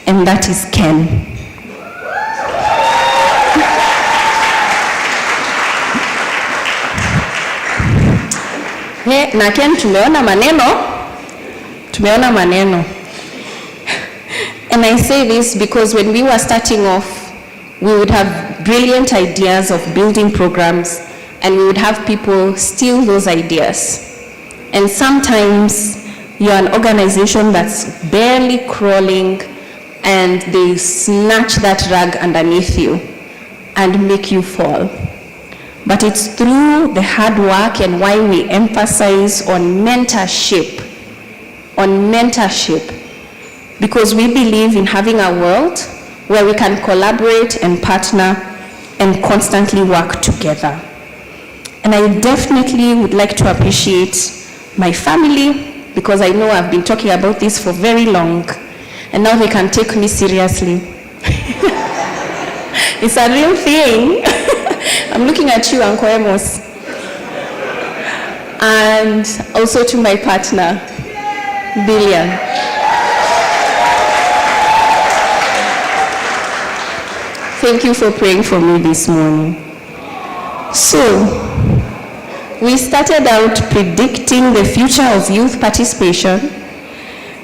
and that is Ken. Na Ken tumeona maneno. And I say this because when we were starting off, we would have brilliant ideas of building programs, and we would have people steal those ideas. And sometimes you're an organization that's barely crawling, and they snatch that rug underneath you and make you fall. But it's through the hard work and why we emphasize on mentorship, because we believe in having a world where we can collaborate and partner and constantly work together. And I definitely would like to appreciate my family, because I know I've been talking about this for very long, and now they can take me seriously. It's a real thing. I'm looking at you, Uncle Amos. And also to my partner, Billion. Thank you for praying for me this morning. So, we started out predicting the future of youth participation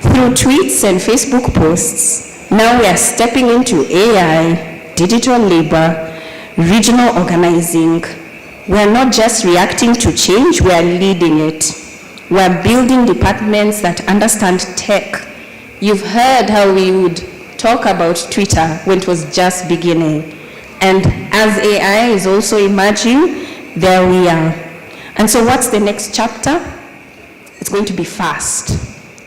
through tweets and Facebook posts. Now we are stepping into AI, digital labor, regional organizing. We're not just reacting to change, we are leading it. We're building departments that understand tech. You've heard how we would talk about Twitter when it was just beginning. And as AI is also emerging, there we are. And so what's the next chapter? It's going to be fast.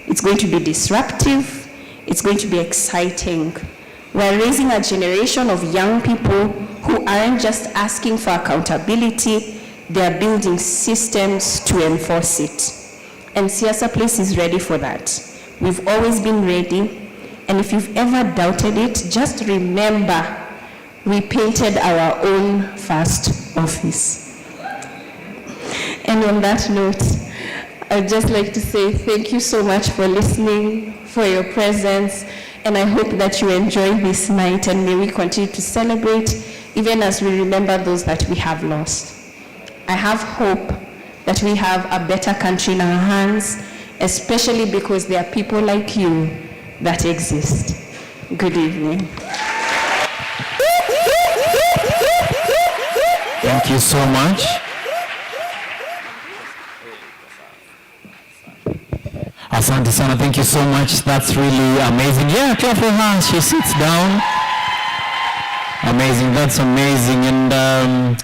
It's going to be disruptive. It's going to be exciting. We're raising a generation of young people who aren't just asking for accountability, they're building systems to enforce it. And Siasa Place is ready for that. We've always been ready. And if you've ever doubted it, just remember, we painted our own first office. And on that note, I'd just like to say thank you so much for listening, for your presence, and I hope that you enjoy this night, and may we continue to celebrate, even as we remember those that we have lost. I have hope that we have a better country in our hands, especially because there are people like you that exist. Good evening. Thank you so much. Asante sana, thank you so much. That's really amazing. Yeah, clap for her. She sits down. Amazing, that's amazing. And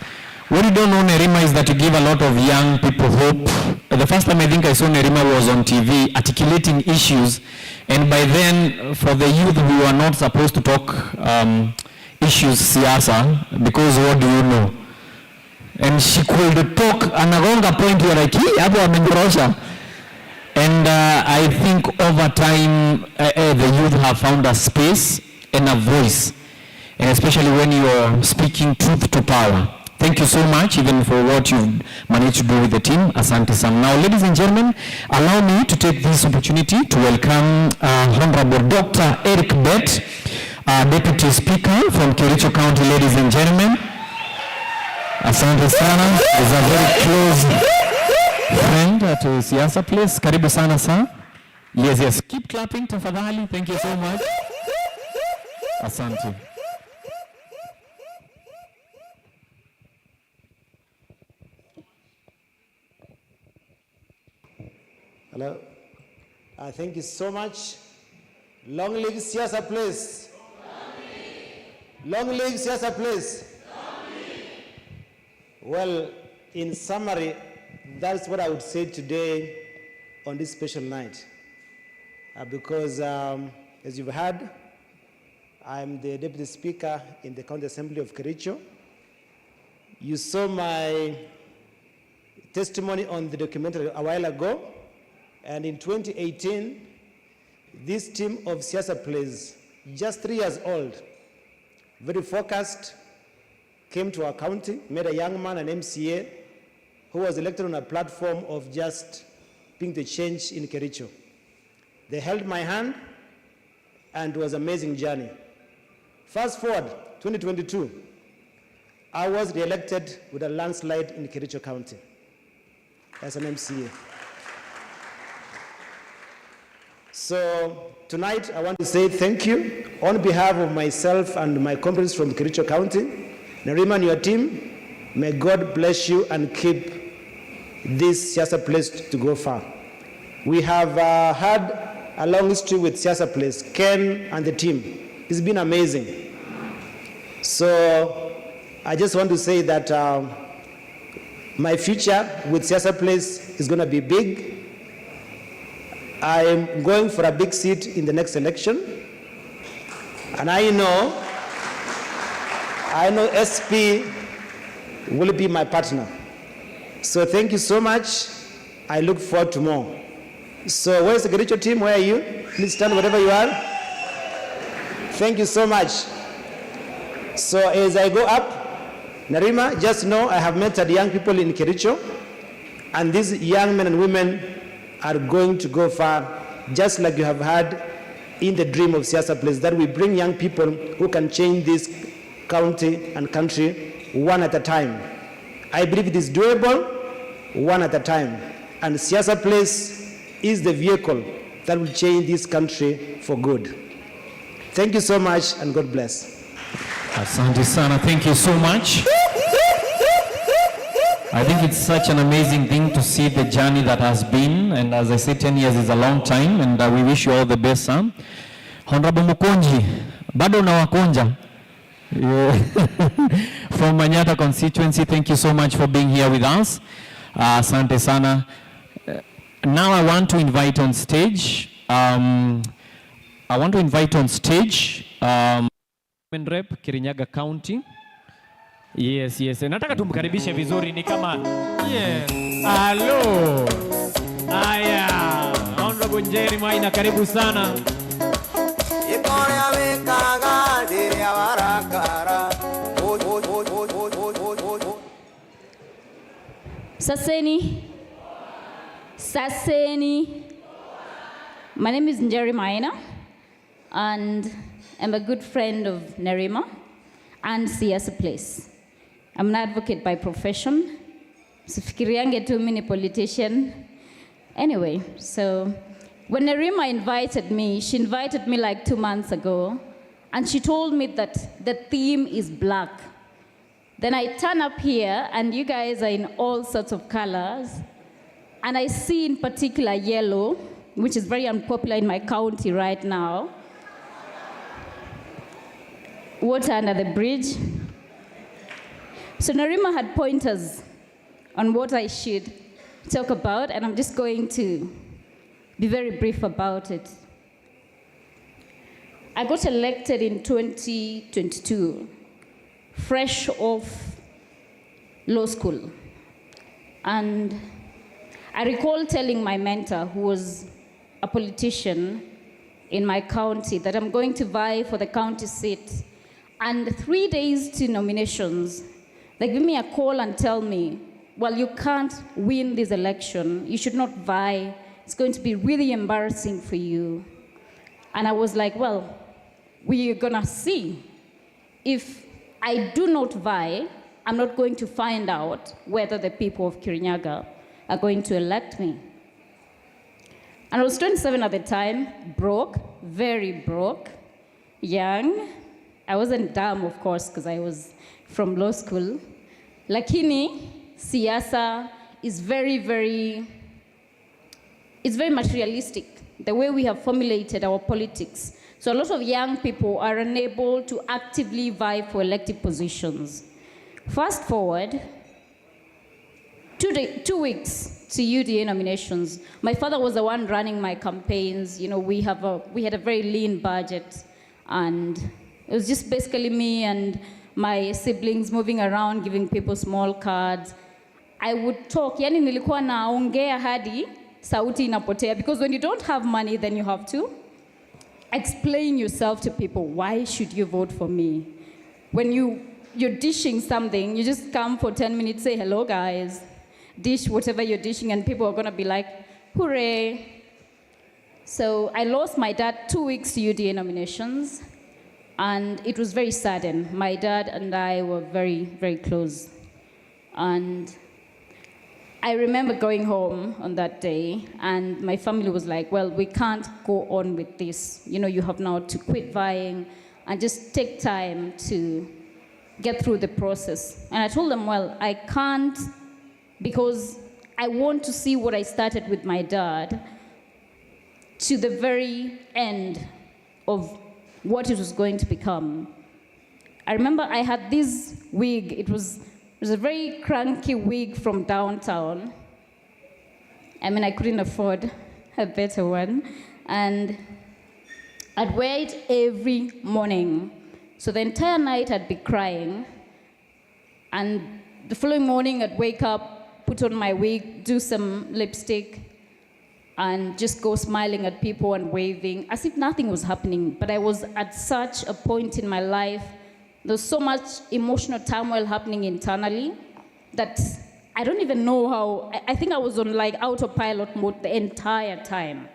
what you don't know, Nerima, is that you give a lot of young people hope. The first time I think I saw Nerima was on TV articulating issues. And by then, for the youth who are not supposed to talk issues, Siasa, because what do you know? And she could talk, anagonga point where like, hapo amenyorosha. And I think over time, the youth have found a space and a voice, and especially when you are speaking truth to power. Thank you so much, even for what you've managed to do with the team. Asante Sam. Now, ladies and gentlemen, allow me to take this opportunity to welcome Honorable Dr. Eric Bett, Deputy Speaker from Kericho County, ladies and gentlemen. Asante sana. Is a very close friend to Siasa Place. Karibu sana sir. Yes. Keep clapping tafadhali. Thank you so much. Asante. Hello. Thank you so much. Long live Siasa Place. Long live Siasa Place. Well, in summary, that's what I would say today on this special night. Because as you've heard, I'm the Deputy Speaker in the County Assembly of Kericho. You saw my testimony on the documentary a while ago. And in 2018, this team of Siasa Place, just 3 years old, very focused, came to our county, met a young man, an MCA, who was elected on a platform of just being the change in Kericho. They held my hand, and it was an amazing journey. Fast forward, 2022, I was re-elected with a landslide in Kericho County as an MCA. So tonight, I want to say thank you on behalf of myself and my comrades from Kericho County. Nerima and your team, may God bless you and keep this Siasa place to go far. We have had a long history with Siasa place, Ken and the team. It's been amazing. So I just want to say that my future with Siasa place is going to be big. I am going for a big seat in the next election. And I know SP will be my partner. So thank you so much. I look forward to more. So where's the Kericho team? Where are you? Please stand wherever you are. Thank you so much. So as I go up, Nerima, just know I have met the young people in Kericho, and these young men and women are going to go far, just like you have had in the dream of Siasa Place, that we bring young people who can change this county and country one at a time. I believe it is doable, one at a time. And Siasa Place is the vehicle that will change this country for good. Thank you so much, and God bless. Asante sana, thank you so much. I think it's such an amazing thing to see the journey that has been, and as I said, 10 years is a long time, and we wish you all the best, son. Honorable Mukonji, bado na wakonja. From Manyata constituency, thank you so much for being here with us. Asante sana. Now I want to invite on stage, Women Rep Kirinyaga County. Yes. Nataka tumkaribishe vizuri, ni kama Hello. Aya, Honorable Njeri Maina, karibu sana. Saseni. My name is Njeri Maina, and I'm a good friend of Nerima and Siasa Place. I'm an advocate by profession. Sifikiriange tu mimi ni politician. Anyway, so when Nerima invited me, she invited me like 2 months ago, and she told me that the theme is black. Then I turn up here, and you guys are in all sorts of colors, and I see in particular yellow, which is very unpopular in my county right now. Water under the bridge. So Nerima had pointers on what I should talk about, and I'm just going to be very brief about it. I got elected in 2022, fresh off law school. And I recall telling my mentor, who was a politician in my county, that I'm going to vie for the county seat. And 3 days to nominations, they give me a call and tell me, well, you can't win this election. You should not vie. It's going to be really embarrassing for you. And I was like, well, we're gonna see. If I do not vie, I'm not going to find out whether the people of Kirinyaga are going to elect me. And I was 27 at the time, broke, very broke, young. I wasn't dumb, of course, because I was from law school. Lakini, Siasa is it's very materialistic, the way we have formulated our politics. So a lot of young people are unable to actively vie for elective positions. Fast forward, 2 weeks to UDA nominations. My father was the one running my campaigns. You know, we had a very lean budget, and it was just basically me and my siblings moving around, giving people small cards. I would talk, yani nilikuwa naongea hadi sauti inapotea, because when you don't have money, then you have to explain yourself to people. Why should you vote for me? When you're dishing something, you just come for 10 minutes, say, hello guys, dish whatever you're dishing, and people are gonna be like, hooray. So I lost my dad 2 weeks to UDA nominations, and it was very sudden. My dad and I were very, very close. And I remember going home on that day, and my family was like, well, we can't go on with this. You know, you have now to quit vying and just take time to get through the process. And I told them, well, I can't, because I want to see what I started with my dad to the very end of what it was going to become. I remember I had this wig. It was a very cranky wig from downtown. I mean, I couldn't afford a better one. And I'd wear it every morning. So the entire night I'd be crying. And the following morning I'd wake up, put on my wig, do some lipstick, and just go smiling at people and waving, as if nothing was happening. But I was at such a point in my life, there was so much emotional turmoil happening internally that I don't even know how. I think I was on like autopilot mode the entire time.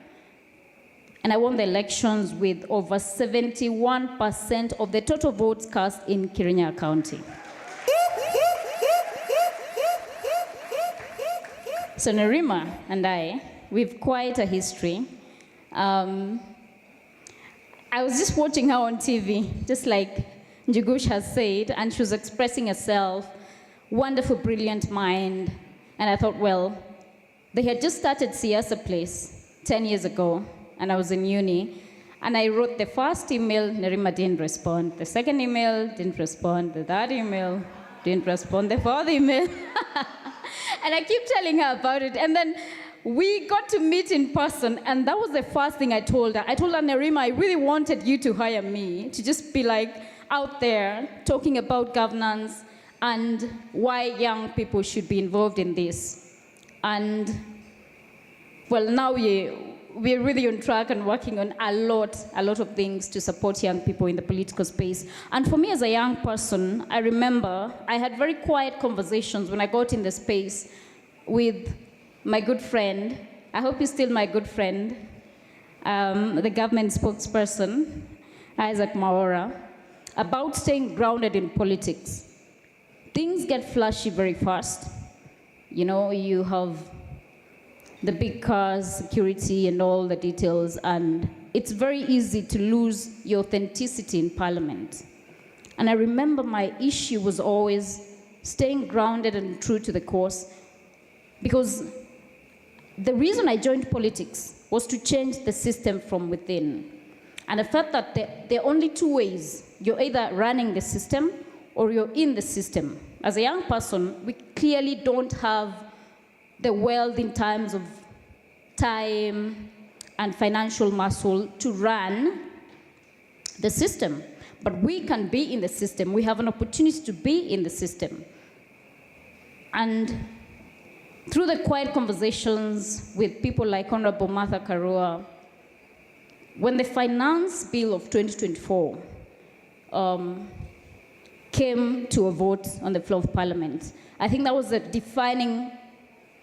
And I won the elections with over 71% of the total votes cast in Kirinyaga County. So Nerima and I, we've quite a history. I was just watching her on TV, just like Njugush has said, and she was expressing herself, wonderful, brilliant mind. And I thought, well, they had just started Siasa Place 10 years ago, and I was in uni. And I wrote the first email, Nerima didn't respond. The second email, didn't respond. The third email, didn't respond. The fourth email. And I keep telling her about it. And then we got to meet in person, and that was the first thing I told her. I told her, Nerima, I really wanted you to hire me, to just be like out there talking about governance and why young people should be involved in this. And well, now we're really on track and working on a lot of things to support young people in the political space. And for me as a young person, I remember I had very quiet conversations when I got in the space with my good friend, I hope he's still my good friend, the government spokesperson, Isaac Maora, about staying grounded in politics. Things get flashy very fast. You know, you have the big cars, security, and all the details, and it's very easy to lose your authenticity in Parliament. And I remember my issue was always staying grounded and true to the cause, because the reason I joined politics was to change the system from within. And I felt that there are only two ways. You're either running the system or you're in the system. As a young person, we clearly don't have the wealth in terms of time and financial muscle to run the system. But we can be in the system. We have an opportunity to be in the system. And through the quiet conversations with people like Honorable Martha Karua, when the finance bill of 2024 came to a vote on the floor of Parliament, I think that was a defining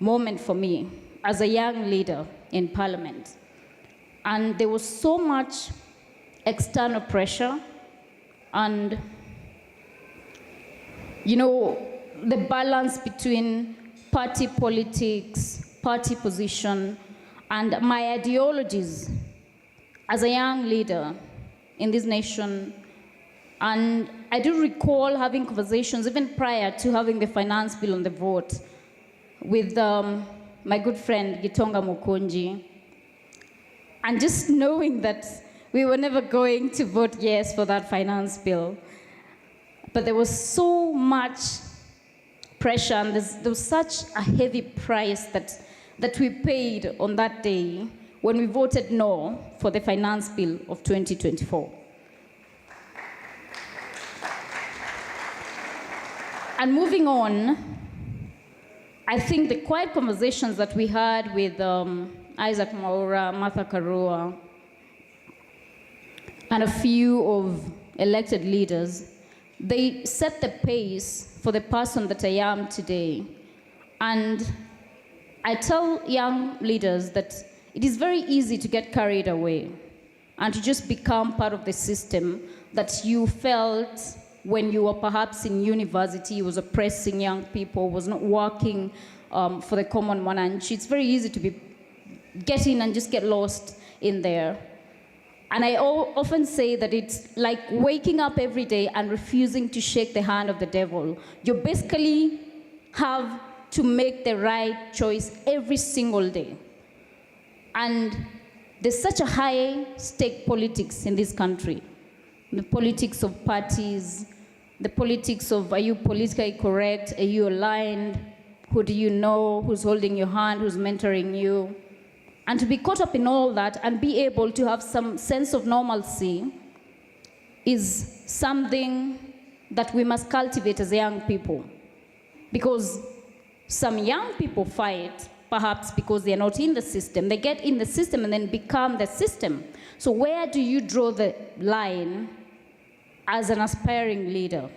moment for me as a young leader in Parliament. And there was so much external pressure, and you know, the balance between party politics, party position, and my ideologies as a young leader in this nation. And I do recall having conversations even prior to having the finance bill on the vote with my good friend Gitonga Mukunji, and just knowing that we were never going to vote yes for that finance bill. But there was so much pressure, and there was such a heavy price that we paid on that day when we voted no for the finance bill of 2024. And moving on, I think the quiet conversations that we had with Isaac Maura, Martha Karua, and a few of elected leaders, they set the pace for the person that I am today. And I tell young leaders that it is very easy to get carried away and to just become part of the system that you felt when you were perhaps in university, was oppressing young people, was not working for the common man. And it's very easy to get in and just get lost in there. And I often say that it's like waking up every day and refusing to shake the hand of the devil. You basically have to make the right choice every single day. And there's such a high-stake politics in this country. The politics of parties, the politics of, are you politically correct? Are you aligned? Who do you know? Who's holding your hand? Who's mentoring you? And to be caught up in all that and be able to have some sense of normalcy is something that we must cultivate as young people. Because some young people fight, perhaps because they're not in the system. They get in the system and then become the system. So where do you draw the line as an aspiring leader?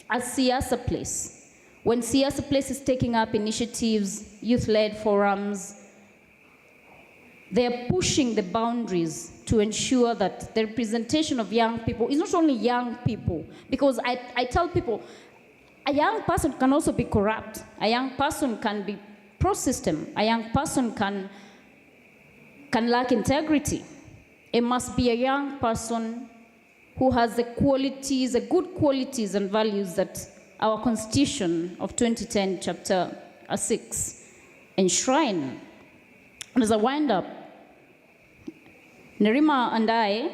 As Siasa Place. When Siasa Place is taking up initiatives, youth-led forums, they're pushing the boundaries to ensure that the representation of young people is not only young people, because I tell people, a young person can also be corrupt. A young person can be pro-system. A young person can lack integrity. It must be a young person who has the qualities, the good qualities and values that our Constitution of 2010, Chapter 6, enshrine. And as I wind up, Nerima and I,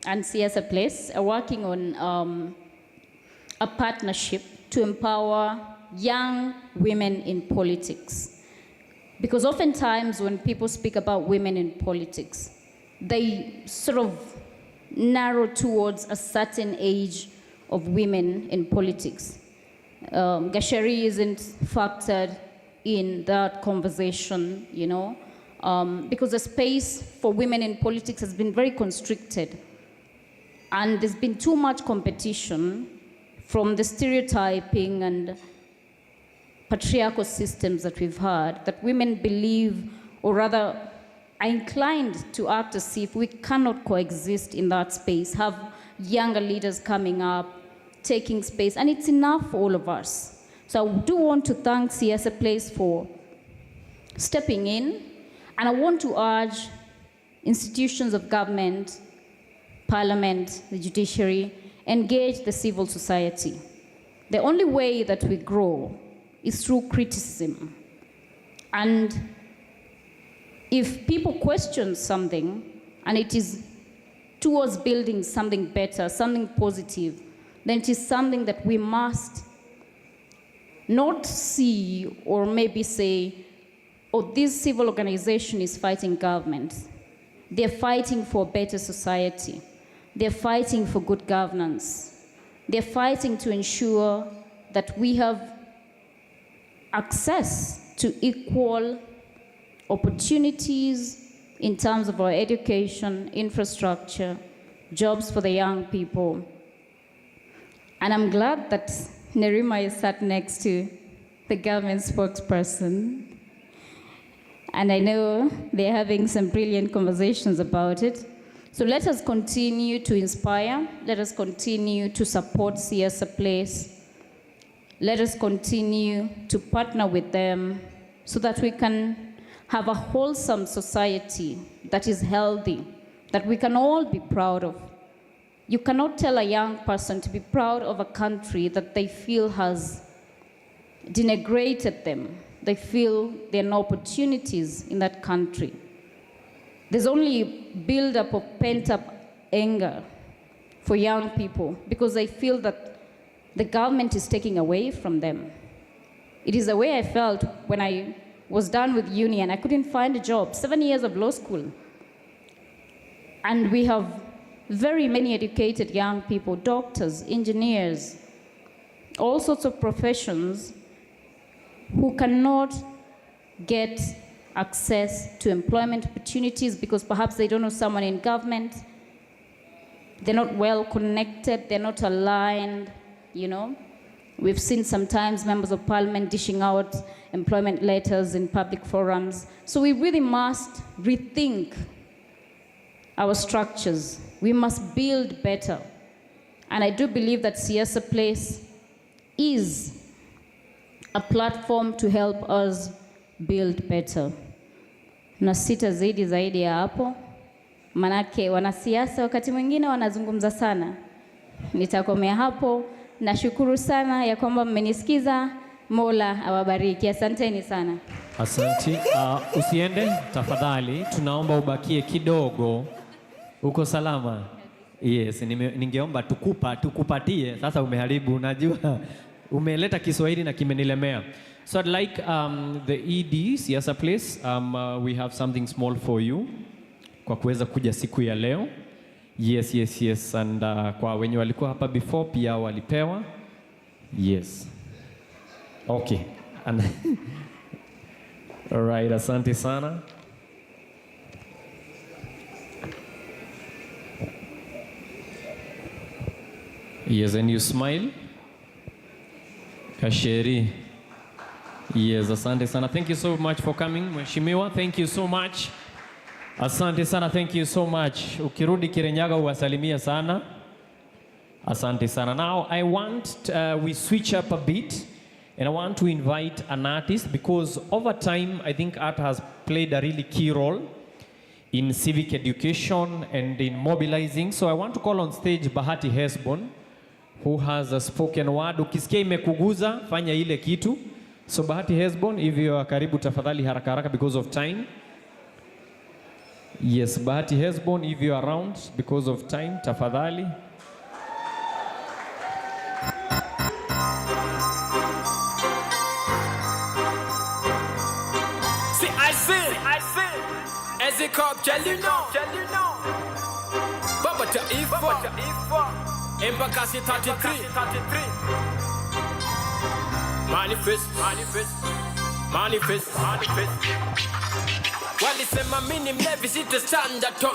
and Siasa Place, are working on a partnership to empower young women in politics. Because oftentimes when people speak about women in politics, they sort of narrow towards a certain age of women in politics. Gasheri isn't factored in that conversation, you know, because the space for women in politics has been very constricted. And there's been too much competition from the stereotyping and patriarchal systems that we've had, that women believe, or rather are inclined to act as if we cannot coexist in that space, have younger leaders coming up, taking space, and it's enough for all of us. So I do want to thank Siasa Place for stepping in, and I want to urge institutions of government, parliament, the judiciary, engage the civil society. The only way that we grow is through criticism. And if people question something, and it is towards building something better, something positive, then it is something that we must not see or maybe say, oh, this civil organization is fighting government. They're fighting for a better society. They're fighting for good governance. They're fighting to ensure that we have access to equal opportunities in terms of our education, infrastructure, jobs for the young people. And I'm glad that Nerima is sat next to the government spokesperson. And I know they're having some brilliant conversations about it. So let us continue to inspire. Let us continue to support Siasa Place. Let us continue to partner with them so that we can have a wholesome society that is healthy, that we can all be proud of. You cannot tell a young person to be proud of a country that they feel has denigrated them. They feel there are no opportunities in that country. There's only build-up of pent-up anger for young people because they feel that the government is taking away from them. It is the way I felt when I was done with uni and I couldn't find a job, 7 years of law school. And we have very many educated young people, doctors, engineers, all sorts of professions who cannot get access to employment opportunities because perhaps they don't know someone in government, they're not well connected, they're not aligned, you know. We've seen sometimes members of parliament dishing out employment letters in public forums. So we really must rethink our structures. We must build better. And I do believe that Siasa Place is a platform to help us build better. Na sita zaidi ya hapo, manake wanasiasa wakati mwingine wanazungumza sana. Nitakomea hapo. Nashukuru sana ya kwamba mmenisikiza. Mola awabariki. Asanteni sana. Asante. Usiende tafadhali, tunaomba ubakie kidogo. Uko salama? Yes, ningeomba tukupatie. Sasa umeharibu, najua umeleta Kiswahili na kimenilemea. So I'd like the ED Siasa Place, we have something small for you kwa kuweza kuja siku ya leo. Yes. And kwa wenye walikuwa hapa before pia walipewa. Yes. Okay. And all right, asante sana. Yes, and you smile. Kasheri. Yes, asante sana. Thank you so much for coming, Mheshimiwa. Thank you so much. Asante sana, thank you so much. Ukirudi Kirinyaga uwasalimia sana. Asante sana. Now I want we switch up a bit and I want to invite an artist because over time I think art has played a really key role in civic education and in mobilizing. So I want to call on stage Bahati Hesbon, who has a spoken word. Ukisikia imekuguza, fanya ile kitu. So Bahati Hesbon, if you are karibu tafadhali haraka haraka because of time. Yes, Bahati Hesbon, if you are around because of time, tafadhali. See, I sing, as a cop, tell you know. Baba Taifa, Embakasi 33. Manifest. Walisema mini mlevi sita standard ton.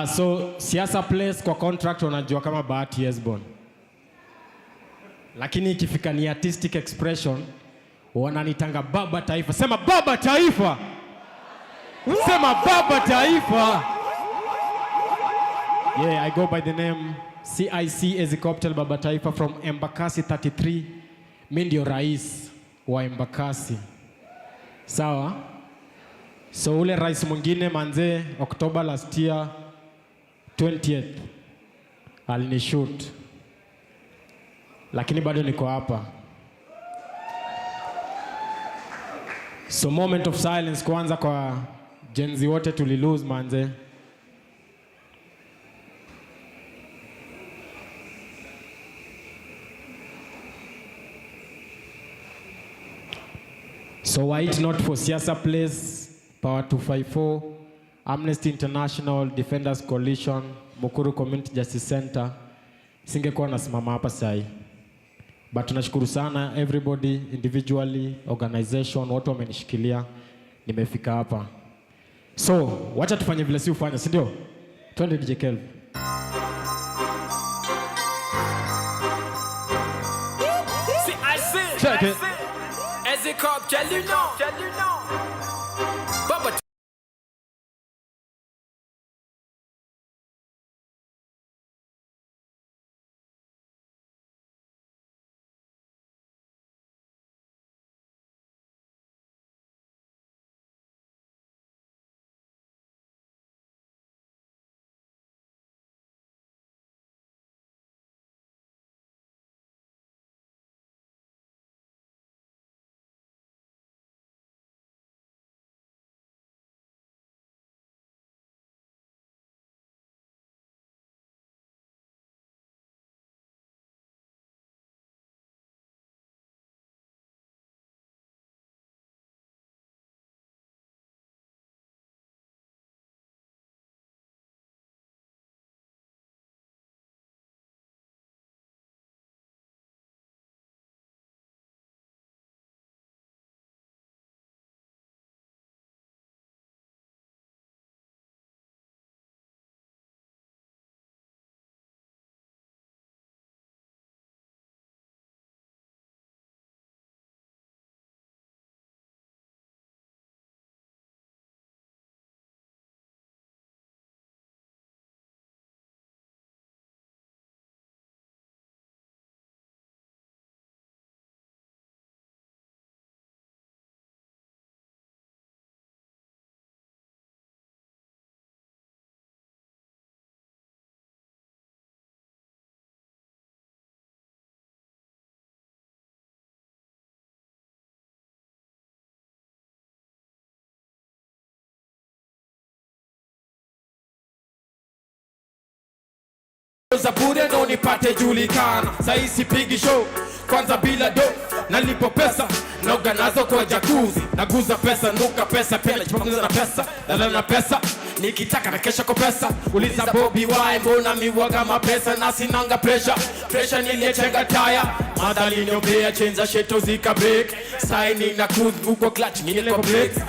So Siasa Place kwa contract wanajua kama Bahati Hesbon. Lakini ikifika ni artistic expression wananitanga Baba Taifa. Sema Baba Taifa. Sema Baba Taifa. Yeah, I go by the name CIC Helicopter Baba Taifa from Embakasi 33. Mimi ndio rais wa Embakasi. Sawa? So ule rais mwingine manze October last year 20th alinishoot. Lakini bado niko hapa. So moment of silence kwanza kwa Gen Z wote tulilose manze. So why it not for Siasa Place, Power 254, Amnesty International, Defenders Coalition, Mukuru Community Justice Center, singekuwa nasimama hapa sahi. But tunashukuru sana everybody, individually, organization, watu wamenishikilia, nimefika hapa. So, wacha tufanye vile si ufanya, si ndio? Twende DJ Kelv. See, I sing, as a cop, tell you know. Baba za bure ndo nipate julikana. Sahi sipigi show kwanza bila do, nalipo pesa naoga nazo kwa jacuzzi, naguza pesa nuka pesa pele chipakuza na pesa lala na pesa nikitaka na kesha kwa pesa. Uliza Bobby why mbona miwaga mapesa na sinanga pressure niliyechenga taya madhali niobea chenza sheto zika break saini na cruise uko clutch nile kwa brakes.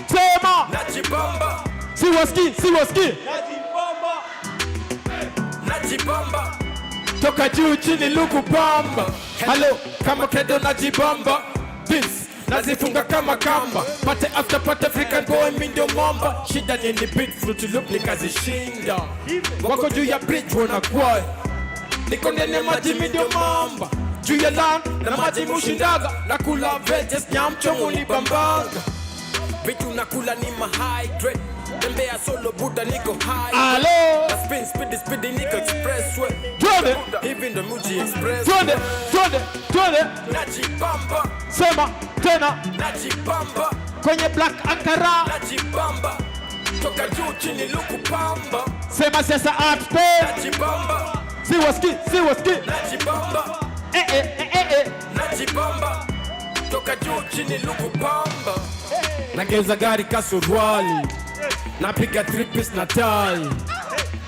Sema najibamba, siwaski najibamba toka juu chini luku bamba. Hello kama kedo najibamba, this nazifunga kama kamba, pate after pate African boy mindio mwamba. Shida nini beat fruit loop nikazishinda, wako juu ya bridge wana kwai, niko ndani maji mindio mamba. Juu ya land na maji mushindaga, nakula veges nyamchomu ni bambanga. Vitu nakula ni mahydrate, tembea solo buda niko high. Hello speedy niko expressway. Twende hivi ndo Muji Express. Twende najibamba. Sema tena najibamba. Kwenye black Ankara najibamba. Toka juu chini luku pamba. Sema Siasa art space najibamba. Siwaski najibamba. Najibamba. Toka juu chini luku pamba. Nageuza gari kasurwali, napiga 3-piece na tai,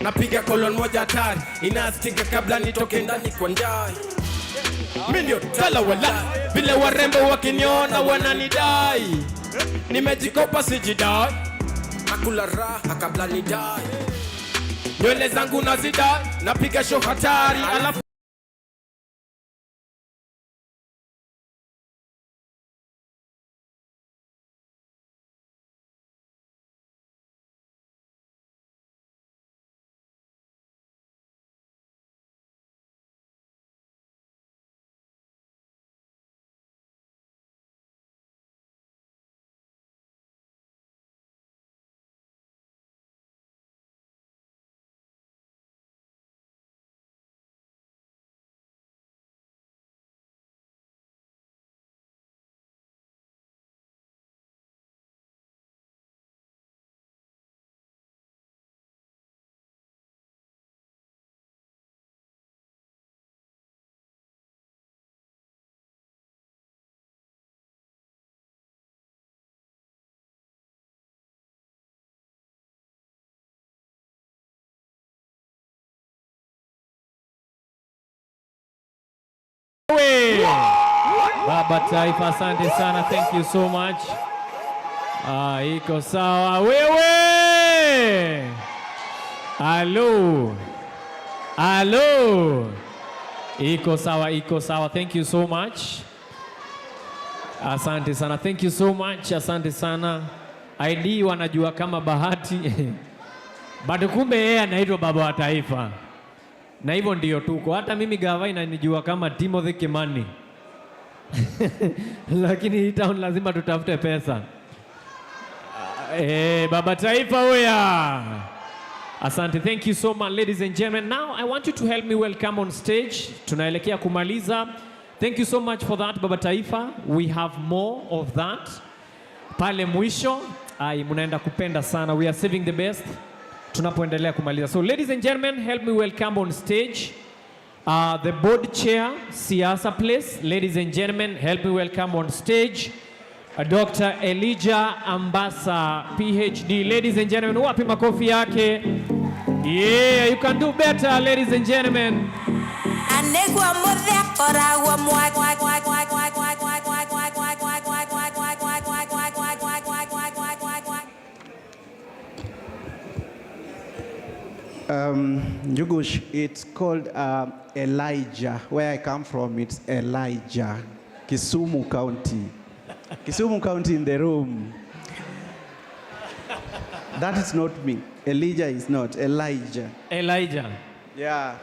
napiga kolon moja hatari, inastinga kabla nitoke ndani kwa ndai. Mindio tala wala, vile warembo wakiniona wananidai, nimejikopa sijidai, nakula raha kabla nidai, nywele zangu nazidai, napiga show hatari alafu Baba Taifa, asante sana. Thank you so much. Iko sawa. Wewe! Hello. Hello. Iko sawa, iko sawa. Thank you so much. Asante sana. Thank you so much. Asante sana. ID wanajua kama Bahati. Bado kumbe yeye anaitwa Baba wa Taifa. Na hivyo ndio tuko. Hata mimi gava inanijua kama Timothy Kimani. Lakini hii town lazima tutafute pesa. Baba Taifa oya. Asante. Thank you so much, ladies and gentlemen. Now I want you to help me welcome on stage. Tunaelekea kumaliza. Thank you so much for that, Baba Taifa. We have more of that. Pale mwisho. Ai, munaenda kupenda sana. We are saving the best. Tunapoendelea kumaliza. So ladies and gentlemen, help me welcome on stage the board chair, Siasa Place. Ladies and gentlemen, help me welcome on stage Dr. Elijah Ambassa, PhD. Ladies and gentlemen, wapi makofi yake? Yeah, you can do better, ladies and gentlemen. Njugush, it's called Elijah. Where I come from, it's Elijah. Kisumu County. Kisumu County in the room. That is not me. Elijah is not. Elijah. Elijah. Yeah.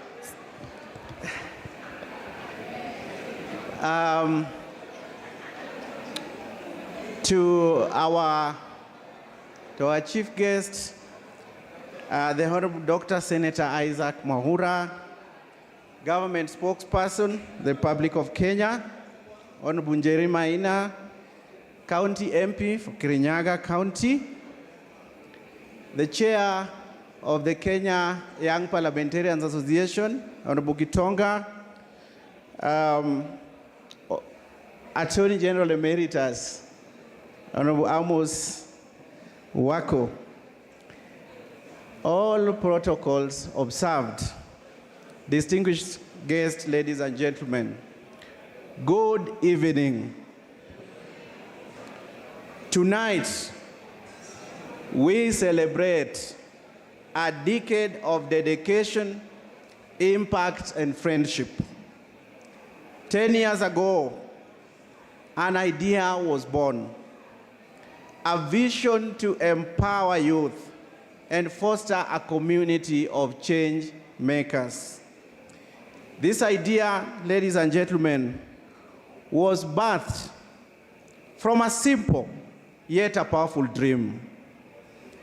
To our chief guest, the Honorable Dr. Senator Isaac Mwahura, Government Spokesperson, the Republic of Kenya, Honorable Njeri Maina, County MP for Kirinyaga County, the Chair of the Kenya Young Parliamentarians Association, Honorable Gitonga, Attorney General Emeritus, Honorable Amos Wako, all protocols observed. Distinguished guests, ladies and gentlemen, good evening. Tonight, we celebrate a decade of dedication, impact, and friendship. 10 years ago, an idea was born, a vision to empower youth and foster a community of change makers. This idea, ladies and gentlemen, was birthed from a simple yet a powerful dream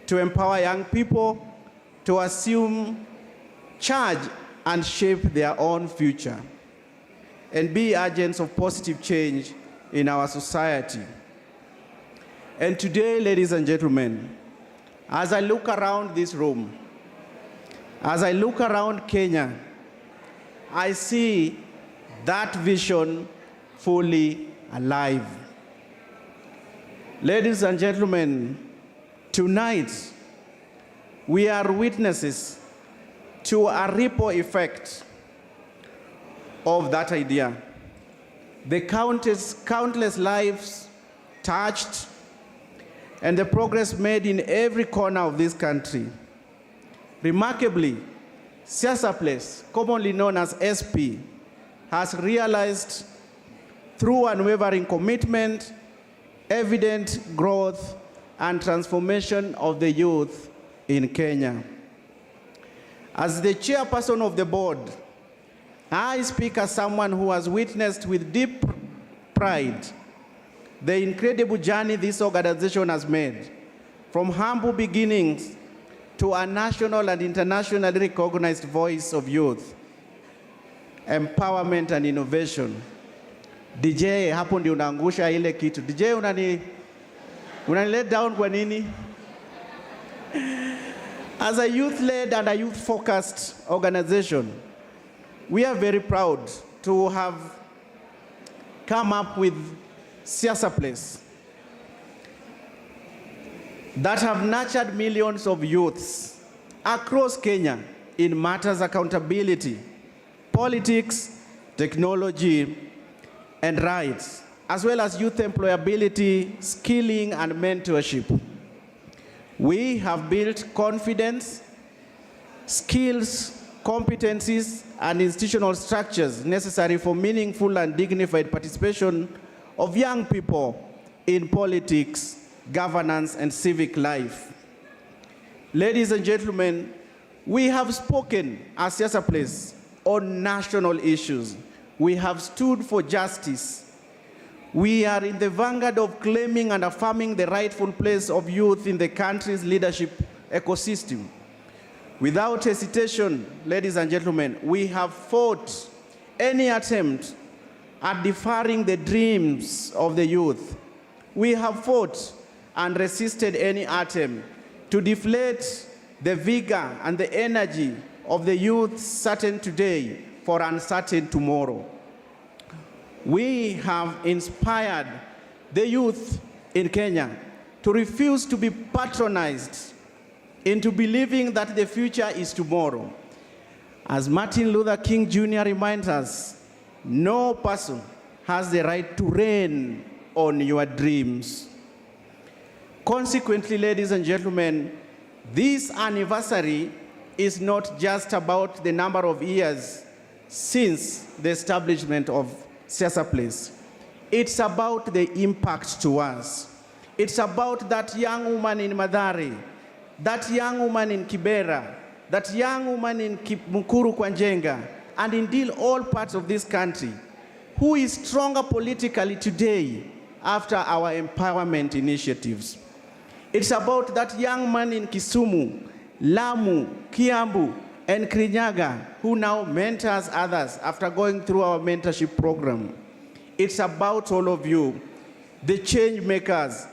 to empower young people to assume charge and shape their own future and be agents of positive change in our society. And today, ladies and gentlemen, as I look around this room, as I look around Kenya, I see that vision fully alive. Ladies and gentlemen, tonight we are witnesses to a ripple effect of that idea. The countless lives touched and the progress made in every corner of this country. Remarkably, Siasa Place, commonly known as SP, has realized through unwavering commitment, evident growth and transformation of the youth in Kenya. As the chairperson of the board, I speak as someone who has witnessed with deep pride the incredible journey this organization has made, from humble beginnings to a national and internationally recognized voice of youth, empowerment and innovation. DJ, hapo ndio unaangusha ile kitu. DJ, unani let down kwa nini? As a youth-led and a youth-focused organization, we are very proud to have come up with Siasa Place that have nurtured millions of youths across Kenya in matters accountability, politics, technology, and rights, as well as youth employability, skilling, and mentorship. We have built confidence, skills, competencies, and institutional structures necessary for meaningful and dignified participation of young people in politics, governance, and civic life. Ladies and gentlemen, we have spoken as Siasa Place on national issues. We have stood for justice. We are in the vanguard of claiming and affirming the rightful place of youth in the country's leadership ecosystem. Without hesitation, ladies and gentlemen, we have fought any attempt at deferring the dreams of the youth. We have fought and resisted any attempt to deflate the vigor and the energy of the youth certain today for uncertain tomorrow. We have inspired the youth in Kenya to refuse to be patronized into believing that the future is tomorrow. As Martin Luther King Jr. reminds us, no person has the right to reign on your dreams. Consequently, ladies and gentlemen, this anniversary is not just about the number of years since the establishment of Siasa Place. It's about the impact to us. It's about that young woman in Mathare, that young woman in Kibera, that young woman in Mukuru Kwanjenga, and indeed all parts of this country, who is stronger politically today after our empowerment initiatives. It's about that young man in Kisumu, Lamu, Kiambu, and Kirinyaga, who now mentors others after going through our mentorship program. It's about all of you, the change makers,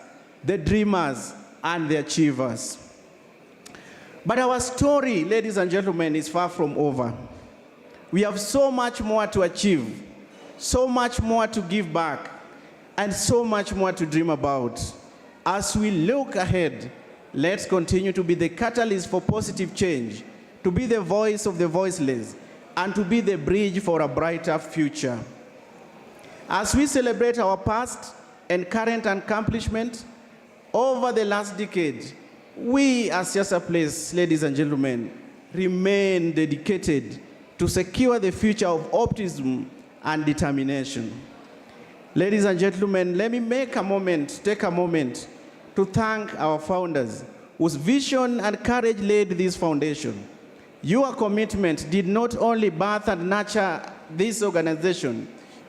the dreamers, and the achievers. But our story, ladies and gentlemen, is far from over. We have so much more to achieve, so much more to give back, and so much more to dream about. As we look ahead, let's continue to be the catalyst for positive change, to be the voice of the voiceless, and to be the bridge for a brighter future. As we celebrate our past and current accomplishment over the last decade, we as Siasa Place, ladies and gentlemen, remain dedicated to secure the future of optimism and determination. Ladies and gentlemen, let me take a moment to thank our founders whose vision and courage laid this foundation. Your commitment did not only birth and nurture this organization,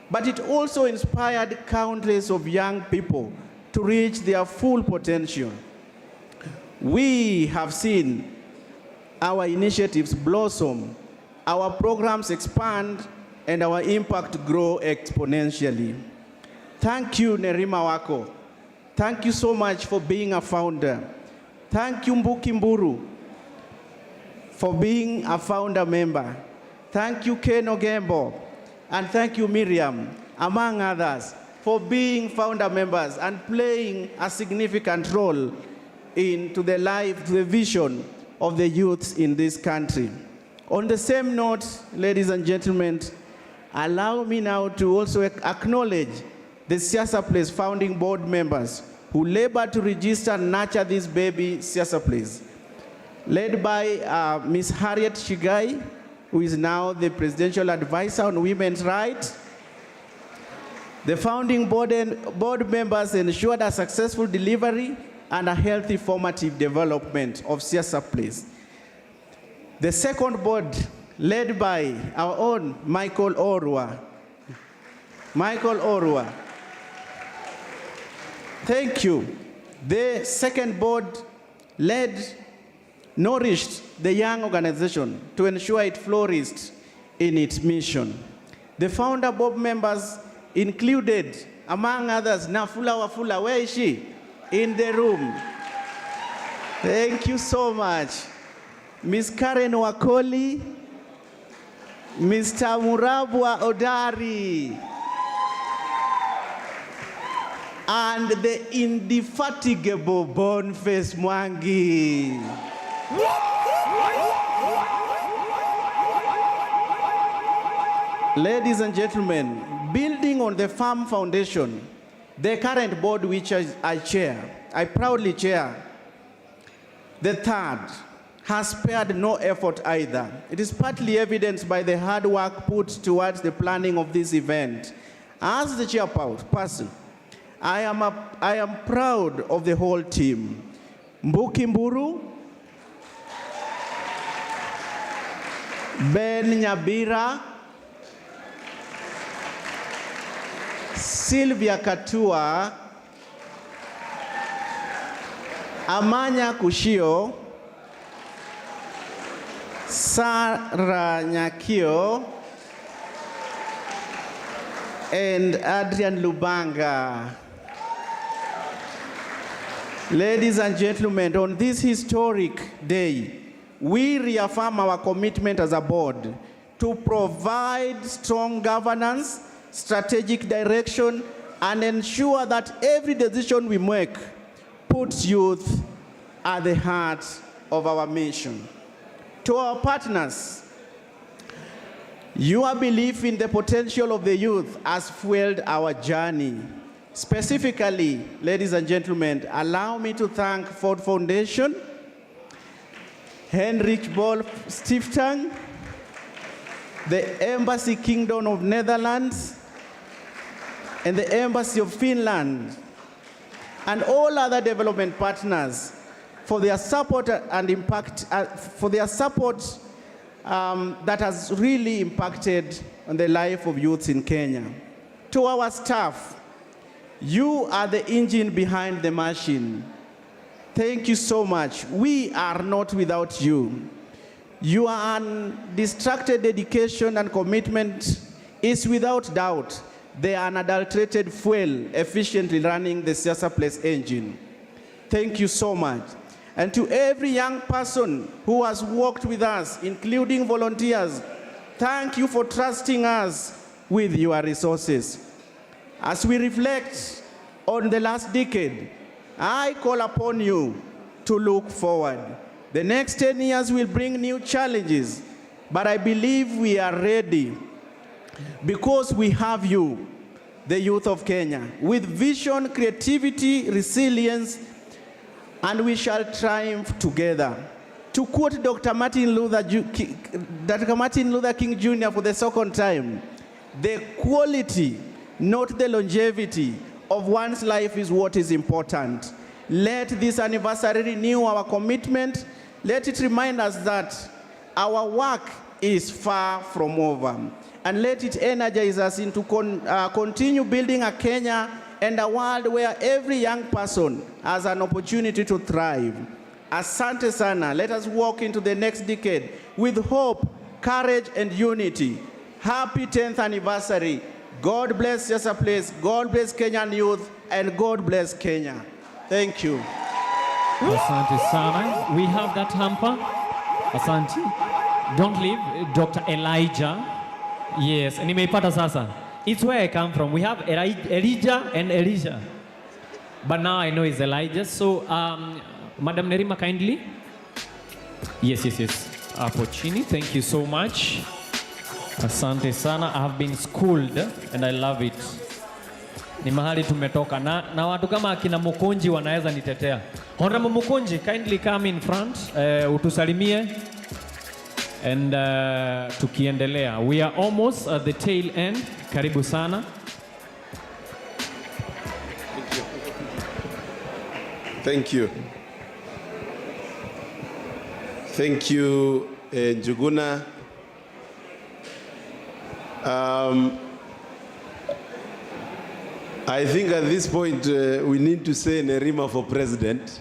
but it also inspired countless of young people to reach their full potential. We have seen our initiatives blossom, our programs expand, and our impact grow exponentially. Thank you, Nerima Wako. Thank you so much for being a founder. Thank you, Mbuki Mburu, for being a founder member. Thank you, Ken Ogembo. And thank you, Miriam, among others, for being founder members and playing a significant role into the life, the vision of the youths in this country. On the same note, ladies and gentlemen, allow me now to also acknowledge the Siasa Place founding board members who labor to register and nurture this baby Siasa Place. Led by Ms. Harriet Shigai, who is now the Presidential Advisor on Women's Rights. The founding board members ensured a successful delivery and a healthy formative development of Siasa Place. The second board, led by our own Michael Orwa. Thank you. The second board nourished the young organization to ensure it flourished in its mission. The founder board members included, among others, Nafula Wafula. Where is she? In the room. Thank you so much. Ms. Karen Wakoli, Mr. Murabwa Odari, and the indefatigable Boniface Mwangi. Ladies and gentlemen, building on the firm foundation The current board which I chair, I proudly chair, the third, has spared no effort either. It is partly evidenced by the hard work put towards the planning of this event. As the chairperson, I am proud of the whole team. Mbuki Mburu, Ben Nyabira, Sylvia Katua, Amanya Kushio, Sarah Nyakio, and Adrian Lubanga. Ladies and gentlemen, on this historic day, we reaffirm our commitment as a board to provide strong governance, strategic direction, and ensure that every decision we make puts youth at the heart of our mission. To our partners, your belief in the potential of the youth has fueled our journey. Specifically, ladies and gentlemen, allow me to thank Ford Foundation, Heinrich Bol Stiftung, the Embassy Kingdom of Netherlands, and the Embassy of Finland, and all other development partners for their support and impact, that has really impacted on the life of youths in Kenya. To our staff, you are the engine behind the machine. Thank you so much. We are not without you. Your undistracted dedication and commitment is without doubt the unadulterated fuel efficiently running the Siasa Place engine. Thank you so much. And to every young person who has worked with us, including volunteers, thank you for trusting us with your resources. As we reflect on the last decade, I call upon you to look forward. The next 10 years will bring new challenges, but I believe we are ready because we have you, the youth of Kenya, with vision, creativity, resilience, and we shall triumph together. To quote Dr. Martin Luther King Jr. for the second time, the quality, not the longevity, of one's life is what is important. Let this anniversary renew our commitment. Let it remind us that our work is far from over. And let it energize us into continue building a Kenya and a world where every young person has an opportunity to thrive. Asante sana. Let us walk into the next decade with hope, courage, and unity. Happy 10th anniversary. God bless Siasa Place, God bless Kenyan youth, and God bless Kenya. Thank you. Asante sana. We have that hamper. Asante. Don't leave. Dr. Elijah. Yes, nimeipata sasa. It's where I come from. We have Elijah and Elijah. But now I know it's Elijah. So, Madam Nerima, kindly. Yes. Apochini, thank you so much. Asante sana. I have been schooled and I love it. Ni mahali tumetoka na watu kama akina Mukunji wanaweza nitetea. Honorable Mukunji, kindly come in front, utusalimie and tukiendelea. We are almost at the tail end. Karibu sana. Thank you. Thank you, Njuguna. I think at this point we need to say Nerima for president.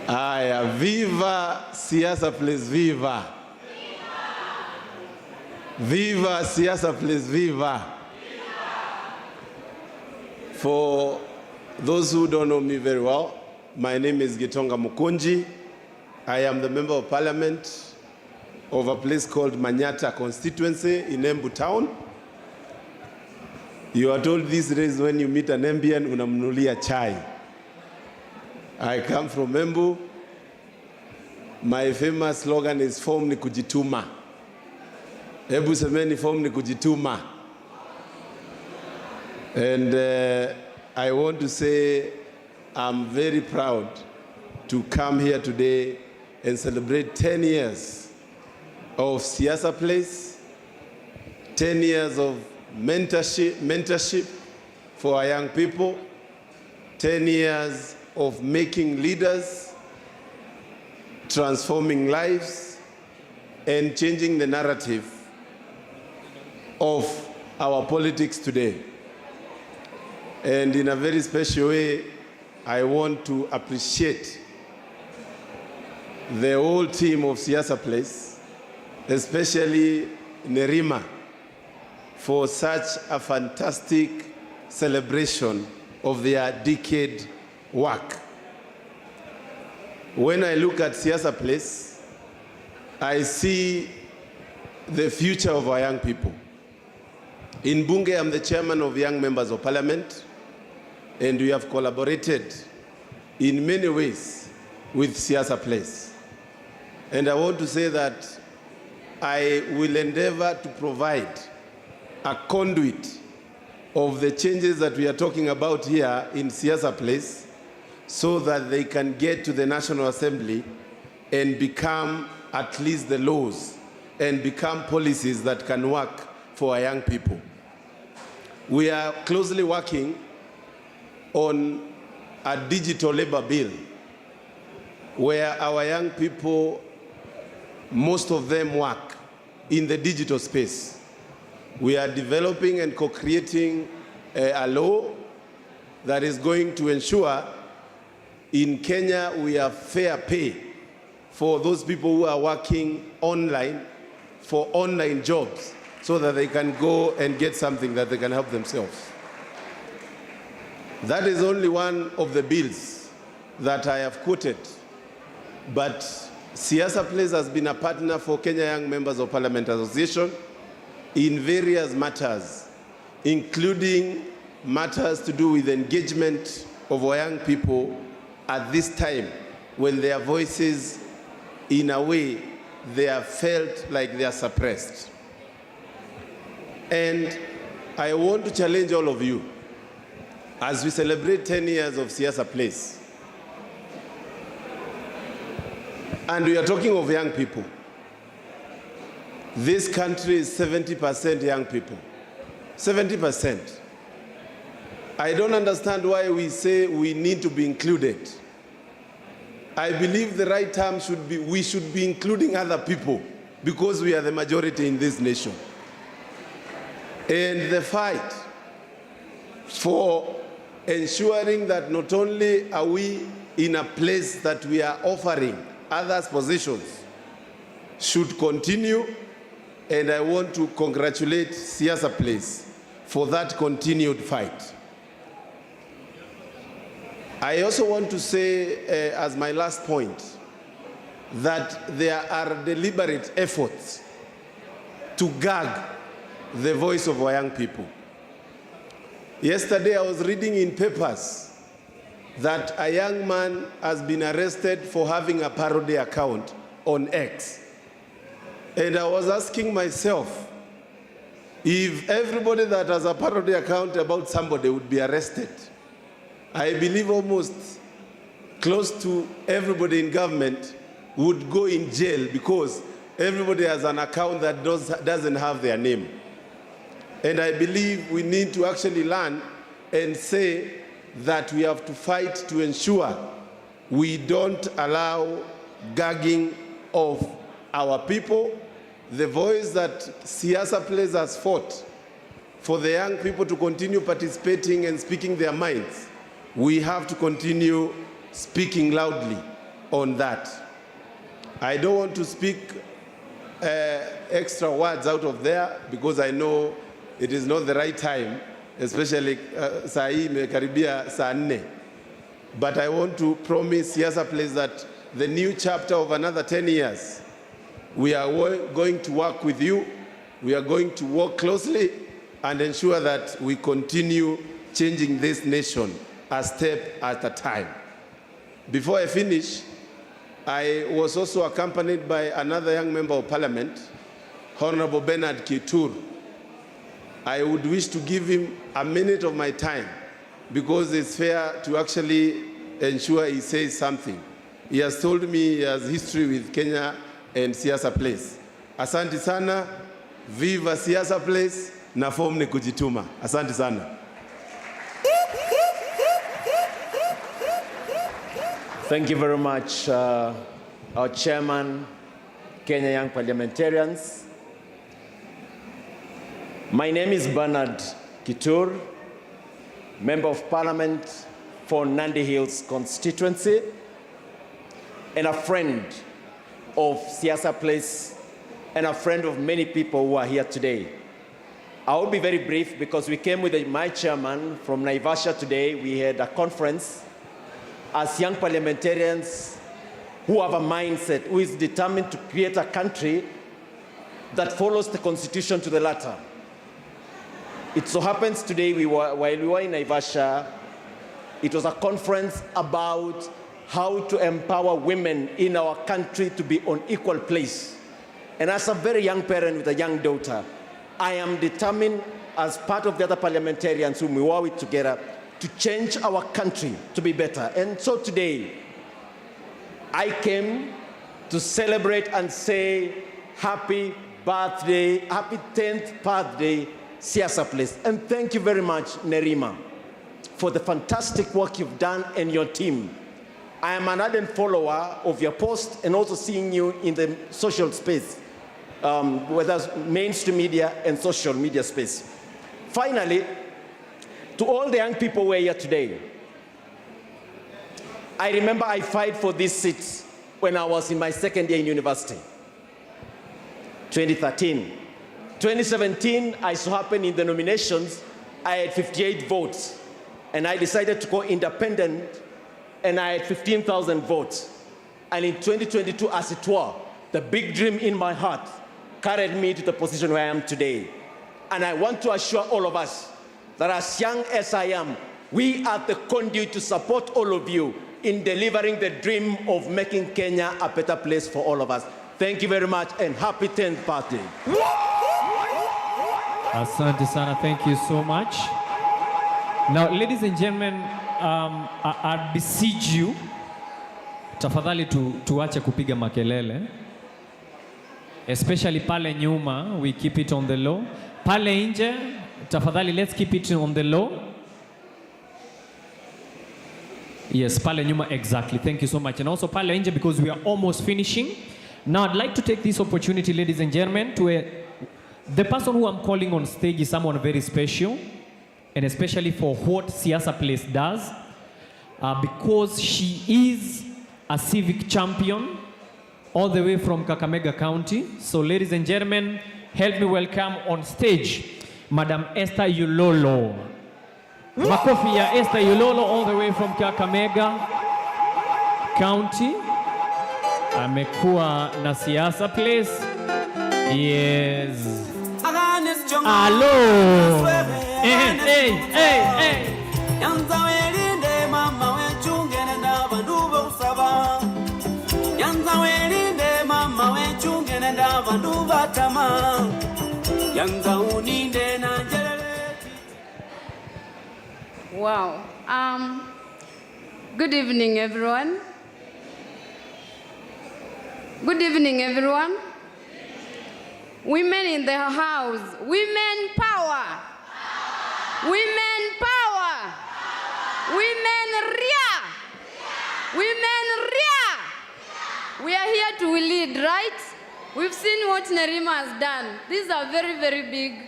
Aya, viva Siasa Place, viva. Viva Siasa Place, viva. For those who don't know me very well, my name is Gitonga Mukunji. I am the member of parliament of a place called Manyata constituency in Embu town. You are told these days when you meet an Embian, unamnulia chai. I come from Embu. My famous slogan is form ni kujituma. Hebu semeni form ni kujituma. And I want to say I'm very proud to come here today and celebrate 10 years of Siasa Place, 10 years of mentorship for our young people, 10 years of making leaders, transforming lives, and changing the narrative of our politics today. And in a very special way, I want to appreciate the whole team of Siasa Place, especially Nerima, for such a fantastic celebration of their decade work. When I look at Siasa Place, I see the future of our young people. In Bunge, I'm the chairman of Young Members of Parliament, and we have collaborated in many ways with Siasa Place. And I want to say that I will endeavor to provide a conduit of the changes that we are talking about here in Siasa Place so that they can get to the National Assembly and become at least the laws and become policies that can work for our young people. We are closely working on a digital labor bill where our young people, most of them work in the digital space. We are developing and co-creating a law that is going to ensure in Kenya we have fair pay for those people who are working online for online jobs so that they can go and get something that they can help themselves. That is only one of the bills that I have quoted, but Siasa Place has been a partner for Kenya Young Members of Parliament Association in various matters, including matters to do with engagement of our young people at this time when their voices, in a way, they are felt like they are suppressed. And I want to challenge all of you as we celebrate 10 years of Siasa Place. And we are talking of young people. This country is 70% young people. 70%. I don't understand why we say we need to be included. I believe the right term should be we should be including other people because we are the majority in this nation. And the fight for ensuring that not only are we in a place that we are offering others positions should continue, and I want to congratulate Siasa Place for that continued fight. I also want to say, as my last point, that there are deliberate efforts to gag the voice of our young people. Yesterday I was reading in papers that a young man has been arrested for having a parody account on X. And I was asking myself, if everybody that has a parody account about somebody would be arrested, I believe almost close to everybody in government would go in jail because everybody has an account that doesn't have their name. And I believe we need to actually learn and say that we have to fight to ensure we don't allow gagging of our people. The voice that Siasa Place has fought for the young people to continue participating and speaking their minds, we have to continue speaking loudly on that. I don't want to speak extra words out of there because I know it is not the right time, especially saa hii imekaribia saa 4. But I want to promise Siasa Place that the new chapter of another 10 years, we are going to work with you, we are going to work closely and ensure that we continue changing this nation a step at a time. Before I finish, I was also accompanied by another young member of parliament Honorable Bernard Kitur. I would wish to give him a minute of my time because it's fair to actually ensure he says something. He has told me he has history with Kenya and Siasa Place. Asante sana, viva Siasa Place, na form ni kujituma. Asante sana. Thank you very much, our chairman, Kenya Young Parliamentarians. My name is Bernard Kitur, Member of Parliament for Nandi Hills constituency, and a friend of Siasa Place, and a friend of many people who are here today. I will be very brief because we came with my chairman from Naivasha today. We had a conference as young parliamentarians who have a mindset, who is determined to create a country that follows the constitution to the letter. It so happens today, while we were in Naivasha, it was a conference about how to empower women in our country to be on equal place. And as a very young parent with a young daughter, I am determined, as part of the other parliamentarians whom we were with together, to change our country to be better. And so today, I came to celebrate and say happy birthday, happy 10th birthday, Siasa Place. And thank you very much, Nerima, for the fantastic work you've done and your team. I am an ardent follower of your post and also seeing you in the social space, whether it's mainstream media and social media space. Finally, to all the young people who are here today, I remember I fight for this seat when I was in my second year in university, 2013. 2017, I so happened in the nominations, I had 58 votes, and I decided to go independent, and I had 15,000 votes. And in 2022, as it were, the big dream in my heart carried me to the position where I am today. And I want to assure all of us that as young as I am, we are the conduit to support all of you in delivering the dream of making Kenya a better place for all of us. Thank you very much and happy 10th birthday. Asante sana, thank you so much. Now, ladies and gentlemen, I beseech you, tafadhali tuache kupiga makelele. Especially pale nyuma, we keep it on the low. Pale nje, tafadhali, let's keep it on the low. Yes, pale nyuma, exactly. Thank you so much. And also pale nje, because we are almost finishing. Now, I'd like to take this opportunity, ladies and gentlemen, the person who I'm calling on stage is someone very special, and especially for what Siasa Place does, because she is a civic champion all the way from Kakamega County. So, ladies and gentlemen, help me welcome on stage Madam Esther Yulolo. Makofi ya Esther Yulolo all the way from Kakamega County. Amekuwa na Siasa Place. Yes. Hello. Hey. Yanza welinde mama wechungene na bandu bosaba. Yanza welinde mama wechungene na bandu batama. Yanza uninde na jeleleti. Wow. Good evening, everyone. Good evening, everyone. Women in the house. Women power. Women power. Women ria. Women ria. We are here to lead, right? We've seen what Nerima has done. This is a very, very big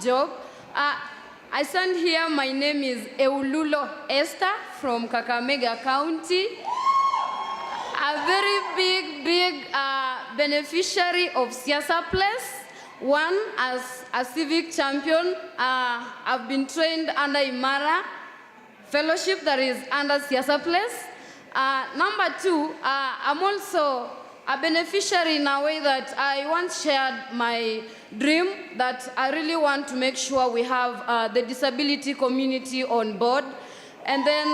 job. I stand here. My name is Eululo Esther from Kakamega County. A very big beneficiary of Siasa Place. One, as a civic champion, I've been trained under Imara Fellowship, that is under Siasa Place. Number two, I'm also a beneficiary in a way that I once shared my dream that I really want to make sure we have the disability community on board. And then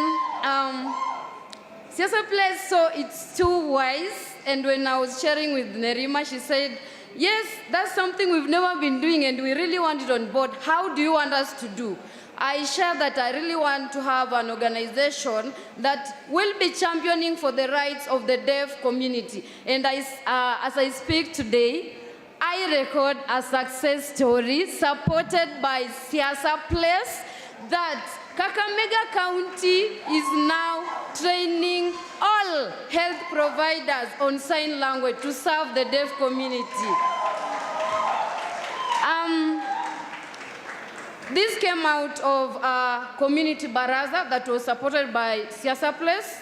Siasa Place, so it's too wise. And when I was sharing with Nerima, she said, Yes, that's something we've never been doing and we really want it on board. How do you want us to do? I share that I really want to have an organization that will be championing for the rights of the deaf community. And as I speak today, I record a success story supported by Siasa Place that Kakamega County is now training all health providers on sign language to serve the deaf community. This came out of a community baraza that was supported by Siasa Place,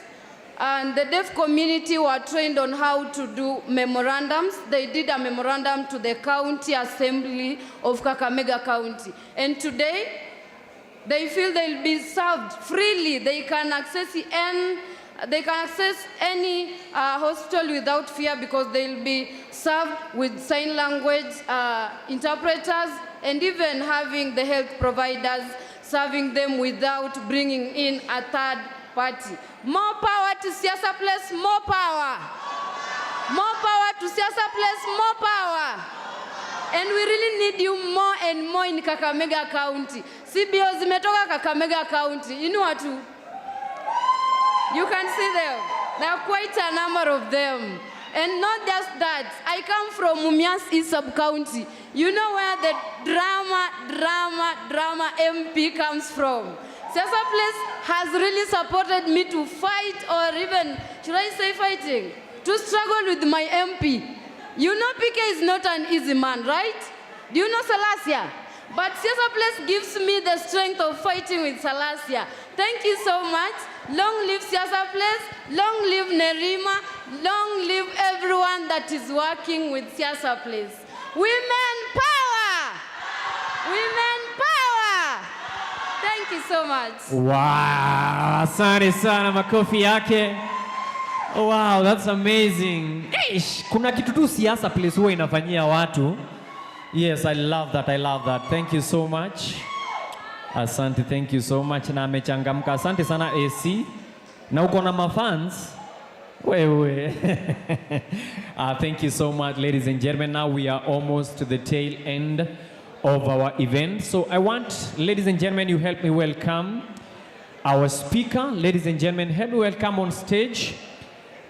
and the deaf community were trained on how to do memorandums. They did a memorandum to the county assembly of Kakamega County, and today they feel they'll be served freely. They can access any hospital without fear because they'll be served with sign language interpreters, and even having the health providers serving them without bringing in a third party. More power to Siasa Place, more power. More power to Siasa Place, more power. And we really need you more and more in Kakamega County. CBO zimetoka Kakamega County. You know what to? You can see them. There are quite a number of them. And not just that, I come from Mumias East Sub-County. You know where the drama MP comes from. Siasa Place has really supported me to fight, or even, should I say fighting? To struggle with my MP. You know PK is not an easy man, right? Do you know Salasia? But Siasa Place gives me the strength of fighting with Salasia. Thank you so much. Long live Siasa Place, long live Nerima, long live everyone that is working with Siasa Place. Women power! Women power! Thank you so much. Wow, asante sana, makofi yake. Wow, that's amazing. Eish, kuna kitu tu Siasa Place huwa inafanyia watu. Yes, I love that, I love that. Thank you so much. Asante, thank you so much. Na amechangamka. Asante sana AC. Na uko na mafans. Wewe. Thank you so much, ladies and gentlemen. Now we are almost to the tail end of our event. So I want, ladies and gentlemen, you help me welcome our speaker. Ladies and gentlemen, help me welcome on stage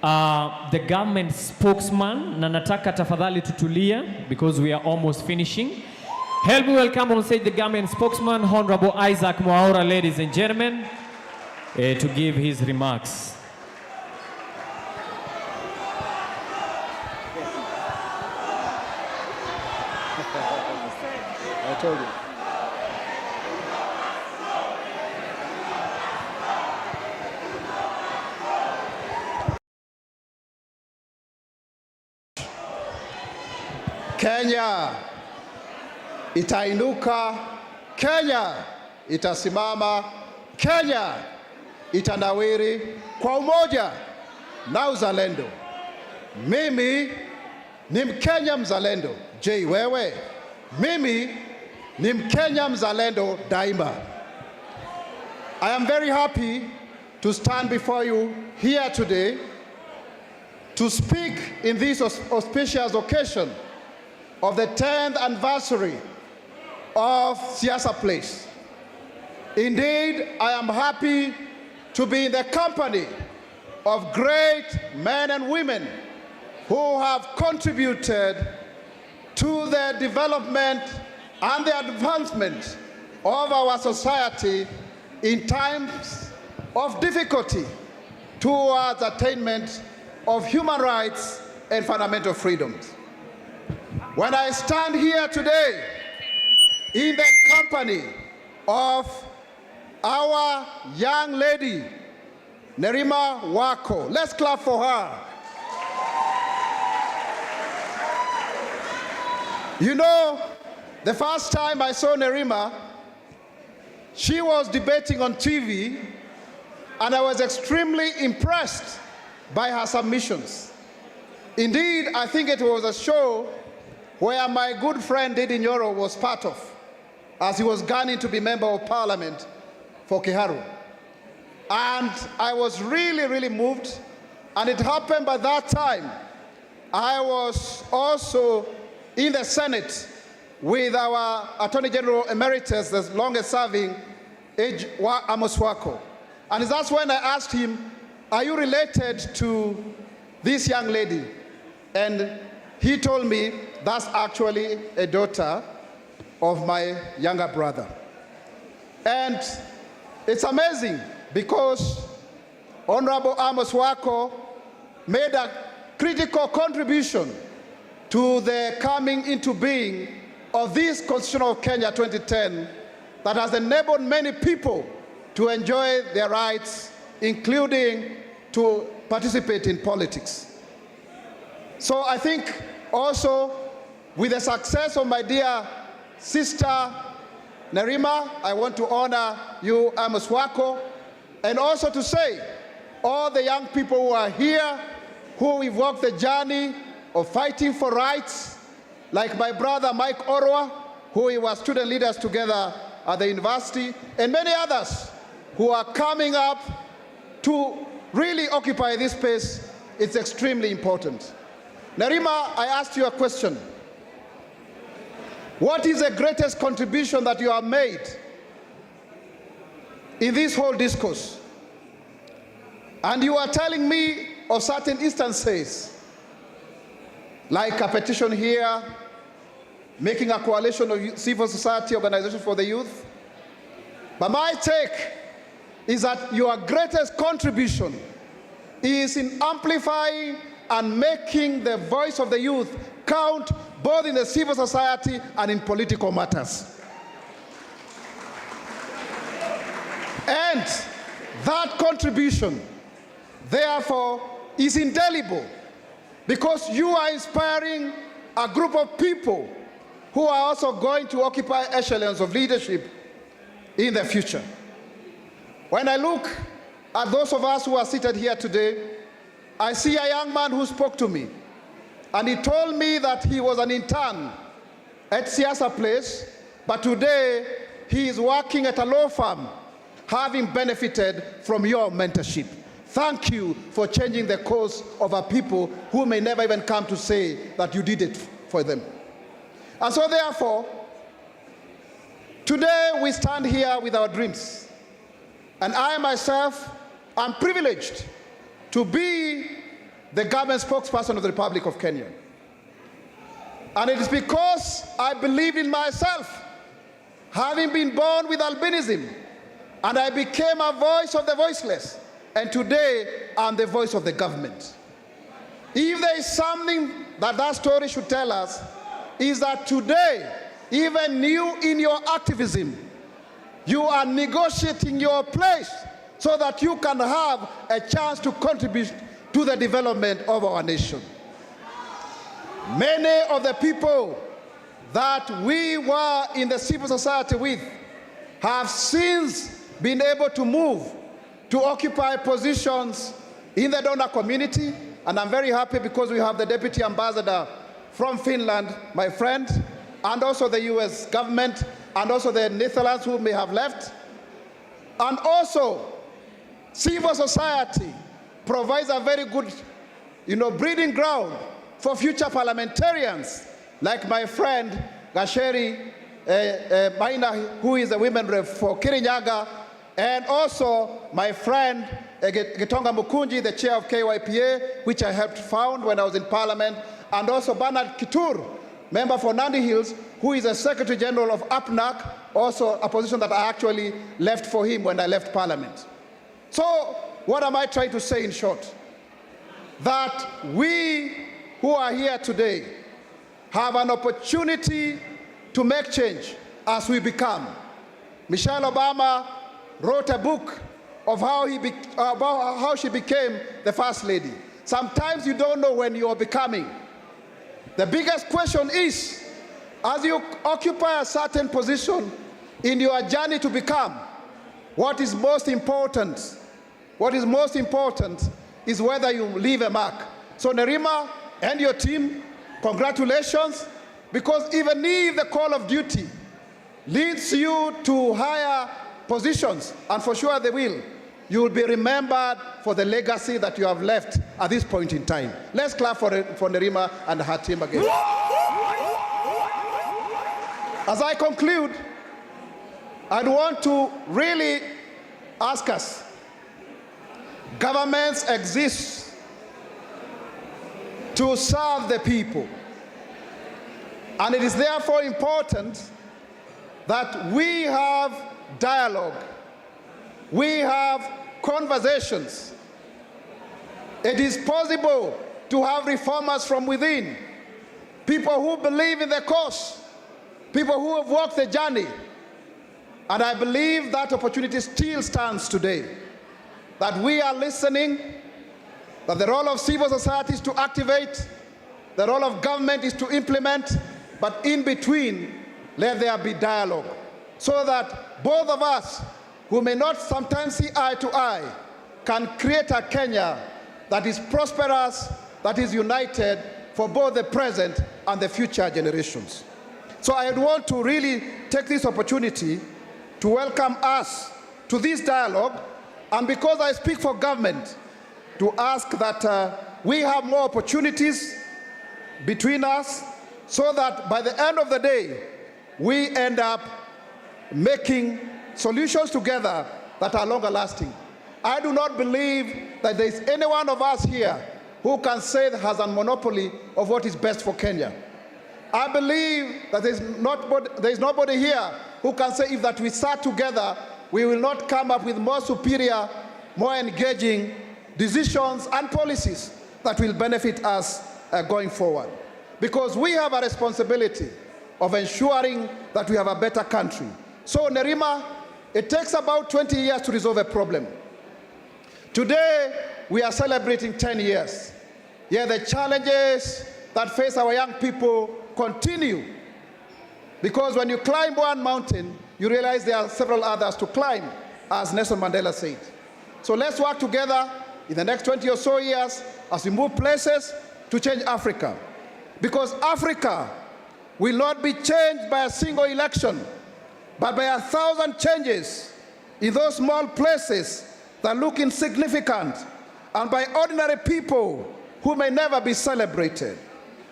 the government spokesman. Na nataka tafadhali tutulia because we are almost finishing. Help me welcome on stage the government spokesman, Honorable Isaac Mwaura, ladies and gentlemen, to give his remarks. I told you. Kenya itainuka, Kenya itasimama, Kenya itanawiri kwa umoja na uzalendo. Mimi ni Mkenya mzalendo. Je, wewe? Mimi ni Mkenya mzalendo daima. I am very happy to stand before you here today to speak in this auspicious occasion of the 10th anniversary of Siasa Place. Indeed, I am happy to be in the company of great men and women who have contributed to the development and the advancement of our society in times of difficulty towards attainment of human rights and fundamental freedoms. When I stand here today in the company of our young lady, Nerima Wako, let's clap for her. You know, the first time I saw Nerima, she was debating on TV, and I was extremely impressed by her submissions. Indeed, I think it was a show where my good friend Didi Nyoro was part of, as he was gunning to be member of parliament for Kiharu. And I was really, really moved. And it happened by that time, I was also in the Senate with our Attorney General Emeritus, the longest serving, Amos Wako. And that's when I asked him, are you related to this young lady? And he told me that's actually a daughter of my younger brother. And it's amazing because Honorable Amos Wako made a critical contribution to the coming into being of this Constitution of Kenya 2010 that has enabled many people to enjoy their rights, including to participate in politics. So I think also with the success of my dear sister Nerima, I want to honor you, Amos Wako, and also to say all the young people who are here, who we've walked the journey of fighting for rights, like my brother Mike Orwa, who we were student leaders together at the university, and many others who are coming up to really occupy this space. It's extremely important. Nerima, I asked you a question. What is the greatest contribution that you have made in this whole discourse? And you are telling me of certain instances, like a petition here, making a coalition of civil society organizations for the youth. But my take is that your greatest contribution is in amplifying and making the voice of the youth count both in the civil society and in political matters. And that contribution, therefore, is indelible because you are inspiring a group of people who are also going to occupy echelons of leadership in the future. When I look at those of us who are seated here today, I see a young man who spoke to me, and he told me that he was an intern at Siasa Place, but today he is working at a law firm, having benefited from your mentorship. Thank you for changing the course of our people who may never even come to say that you did it for them. And so therefore, today we stand here with our dreams. And I myself am privileged to be the government spokesperson of the Republic of Kenya. And it is because I believe in myself, having been born with albinism, and I became a voice of the voiceless, and today I'm the voice of the government. If there is something that that story should tell us, is that today, even you in your activism, you are negotiating your place so that you can have a chance to contribute to the development of our nation. Many of the people that we were in the civil society with have since been able to move to occupy positions in the donor community, and I'm very happy because we have the Deputy Ambassador from Finland, my friend, and also the US government, and also the Netherlands who may have left. And also, civil society provides a very good, breeding ground for future parliamentarians, like my friend Gasheri Maina, who is a women rep for Kirinyaga, and also my friend Gitonga Mukunji, the chair of KYPA, which I helped found when I was in parliament, and also Bernard Kitur, member for Nandi Hills, who is a Secretary General of APNAC, also a position that I actually left for him when I left Parliament. So what am I trying to say in short? That we who are here today have an opportunity to make change as we become. Michelle Obama wrote a book of about how she became the First Lady. Sometimes you don't know when you are becoming. The biggest question is, as you occupy a certain position in your journey to become, what is most important? What is most important is whether you leave a mark. So Nerima and your team, congratulations, because even if the call of duty leads you to higher positions, and for sure they will, you will be remembered for the legacy that you have left at this point in time. Let's clap for Nerima and her team again. As I conclude, I'd want to really ask us, governments exist to serve the people. And it is therefore important that we have dialogue, we have conversations. It is possible to have reformers from within, people who believe in the cause, people who have walked the journey. And I believe that opportunity still stands today, that we are listening, that the role of civil society is to activate, the role of government is to implement, but in between, let there be dialogue, so that both of us, who may not sometimes see eye to eye, can create a Kenya that is prosperous, that is united for both the present and the future generations. So I would want to really take this opportunity to welcome us to this dialogue, and because I speak for government, to ask that we have more opportunities between us, so that by the end of the day, we end up making solutions together that are longer lasting. I do not believe that there is any one of us here who can say that has a monopoly of what is best for Kenya. I believe that there is nobody here who can say if that we sat together, we will not come up with more superior, more engaging decisions and policies that will benefit us going forward. Because we have a responsibility of ensuring that we have a better country. So Nerima, it takes about 20 years to resolve a problem. Today, we are celebrating 10 years. Yet the challenges that face our young people continue. Because when you climb one mountain, you realize there are several others to climb, as Nelson Mandela said. So let's work together in the next 20 or so years as we move places to change Africa. Because Africa will not be changed by a single election, but by 1,000 changes in those small places that look insignificant, and by ordinary people who may never be celebrated.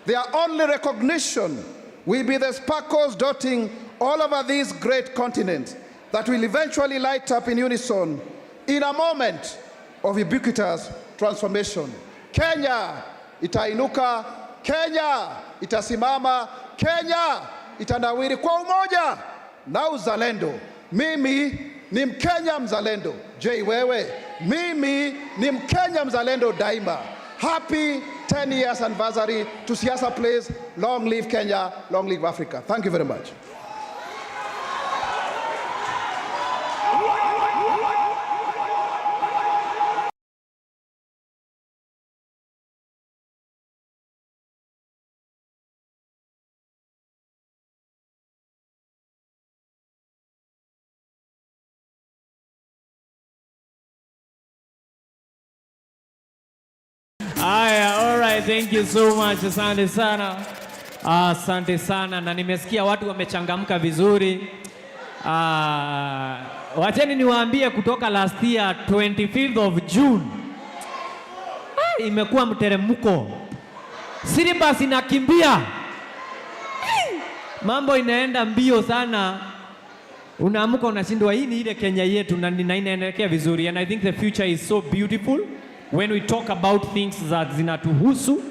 Their only recognition will be the sparkles dotting all over this great continent that will eventually light up in unison in a moment of ubiquitous transformation. Kenya itainuka, Kenya itasimama, Kenya itanawiri kwa umoja na uzalendo. Mimi ni Mkenya mzalendo. Je, wewe? Mimi ni Mkenya mzalendo daima. Happy 10 years anniversary to Siasa Place. Long live Kenya, long live Africa. Thank you very much. Aya, all right, thank you so much. Asante sana. Asante sana, na nimesikia watu wamechangamka vizuri. Wacheni niwaambie kutoka last year 25th of June. Imekuwa mteremko. Syllabus inakimbia. Mambo inaenda mbio sana. Unaamuka unashindwa hii ni ile Kenya yetu na inaendelea vizuri, and I think the future is so beautiful when we talk about things that zinatuhusu,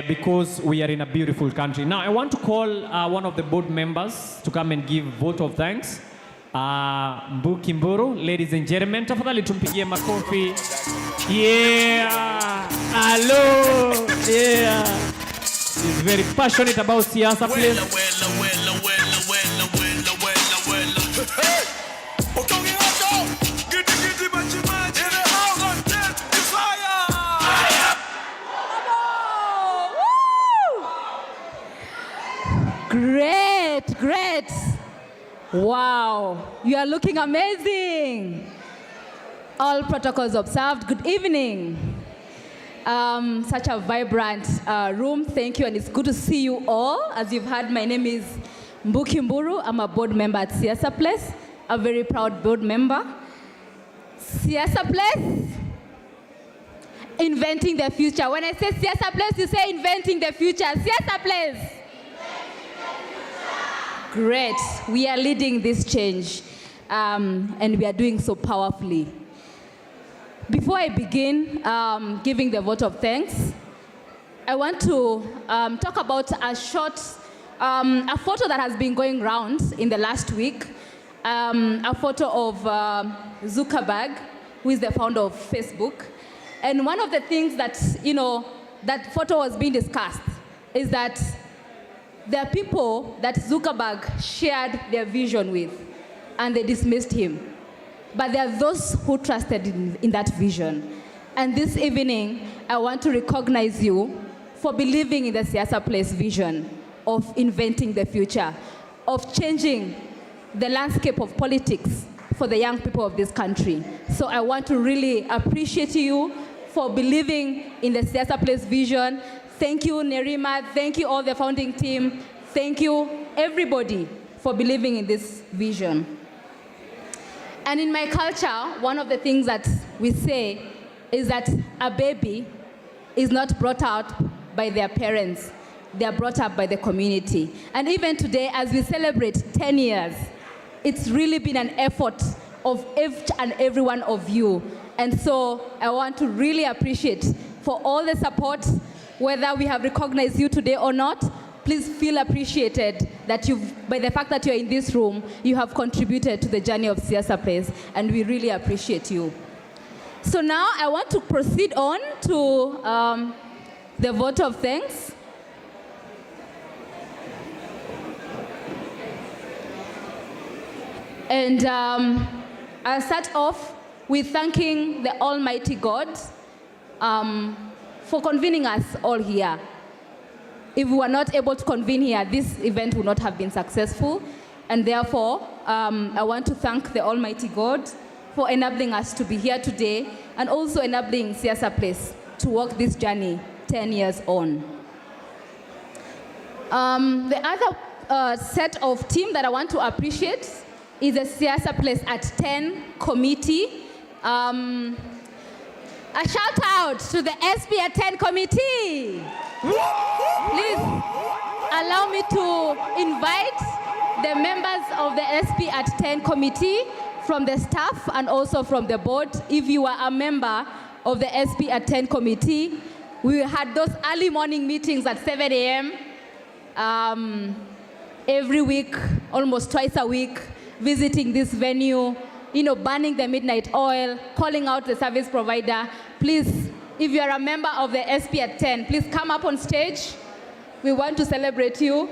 because we are in a beautiful country. Now I want to call one of the board members to come and give vote of thanks. Mbuki Mburu, ladies and gentlemen, tafadhali tumpigie makofi. Yeah, hello, yeah. He's very passionate about Siasa Place. Great, great. Wow, you are looking amazing. All protocols observed. Good evening. Such a vibrant room. Thank you, and it's good to see you all. As you've heard, my name is Mbuki Mburu. I'm a board member at Siasa Place, a very proud board member. Siasa Place, inventing the future. When I say Siasa Place, you say inventing the future. Siasa Place. Great. We are leading this change, and we are doing so powerfully. Before I begin giving the vote of thanks, I want to talk about a photo that has been going around in the last week, a photo of Zuckerberg, who is the founder of Facebook. And one of the things that, that photo was being discussed is that there are people that Zuckerberg shared their vision with, and they dismissed him. But there are those who trusted in that vision. And this evening, I want to recognize you for believing in the Siasa Place vision of inventing the future, of changing the landscape of politics for the young people of this country. So I want to really appreciate you for believing in the Siasa Place vision. Thank you, Nerima. Thank you, all the founding team. Thank you, everybody, for believing in this vision. And in my culture, one of the things that we say is that a baby is not brought out by their parents. They are brought up by the community. And even today, as we celebrate 10 years, it's really been an effort of each and every one of you. And so I want to really appreciate for all the support, whether we have recognized you today or not. Please feel appreciated that by the fact that you're in this room, you have contributed to the journey of Siasa Place, and we really appreciate you. So now I want to proceed on to the vote of thanks. And I'll start off with thanking the Almighty God for convening us all here. If we were not able to convene here, this event would not have been successful. And therefore, I want to thank the Almighty God for enabling us to be here today and also enabling Siasa Place to walk this journey 10 years on. The other set of team that I want to appreciate is the Siasa Place at 10 committee. A shout out to the SP at 10 committee. Please allow me to invite the members of the SP at 10 committee from the staff and also from the board. If you are a member of the SP at 10 committee, we had those early morning meetings at 7 a.m. Every week, almost twice a week, visiting this venue, burning the midnight oil, calling out the service provider. Please, if you are a member of the SP at 10, please come up on stage. We want to celebrate you.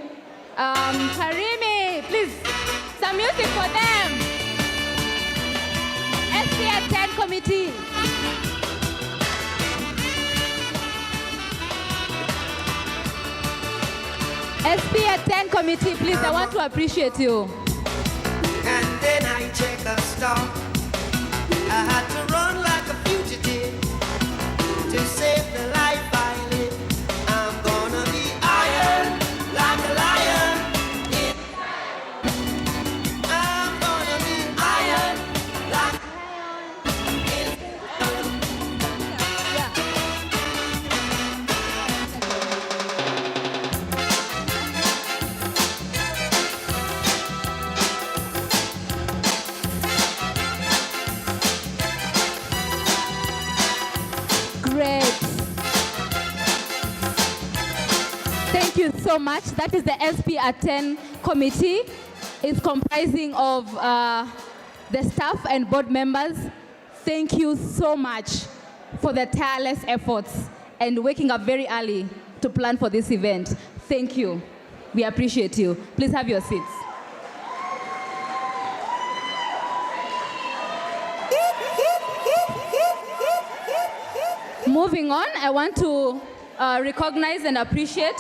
Karimi, please, some music for them. SP at 10 committee. SP at 10 committee, please, I want to appreciate you. And then I checked the star. I had to run like a fugitive to save the life I live. I'm gonna be iron like a lion. I'm gonna be iron like a Thank you so much. That is the SP at 10 committee. It's comprising of the staff and board members. Thank you so much for the tireless efforts and waking up very early to plan for this event. Thank you. We appreciate you. Please have your seats. Moving on, I want to recognize and appreciate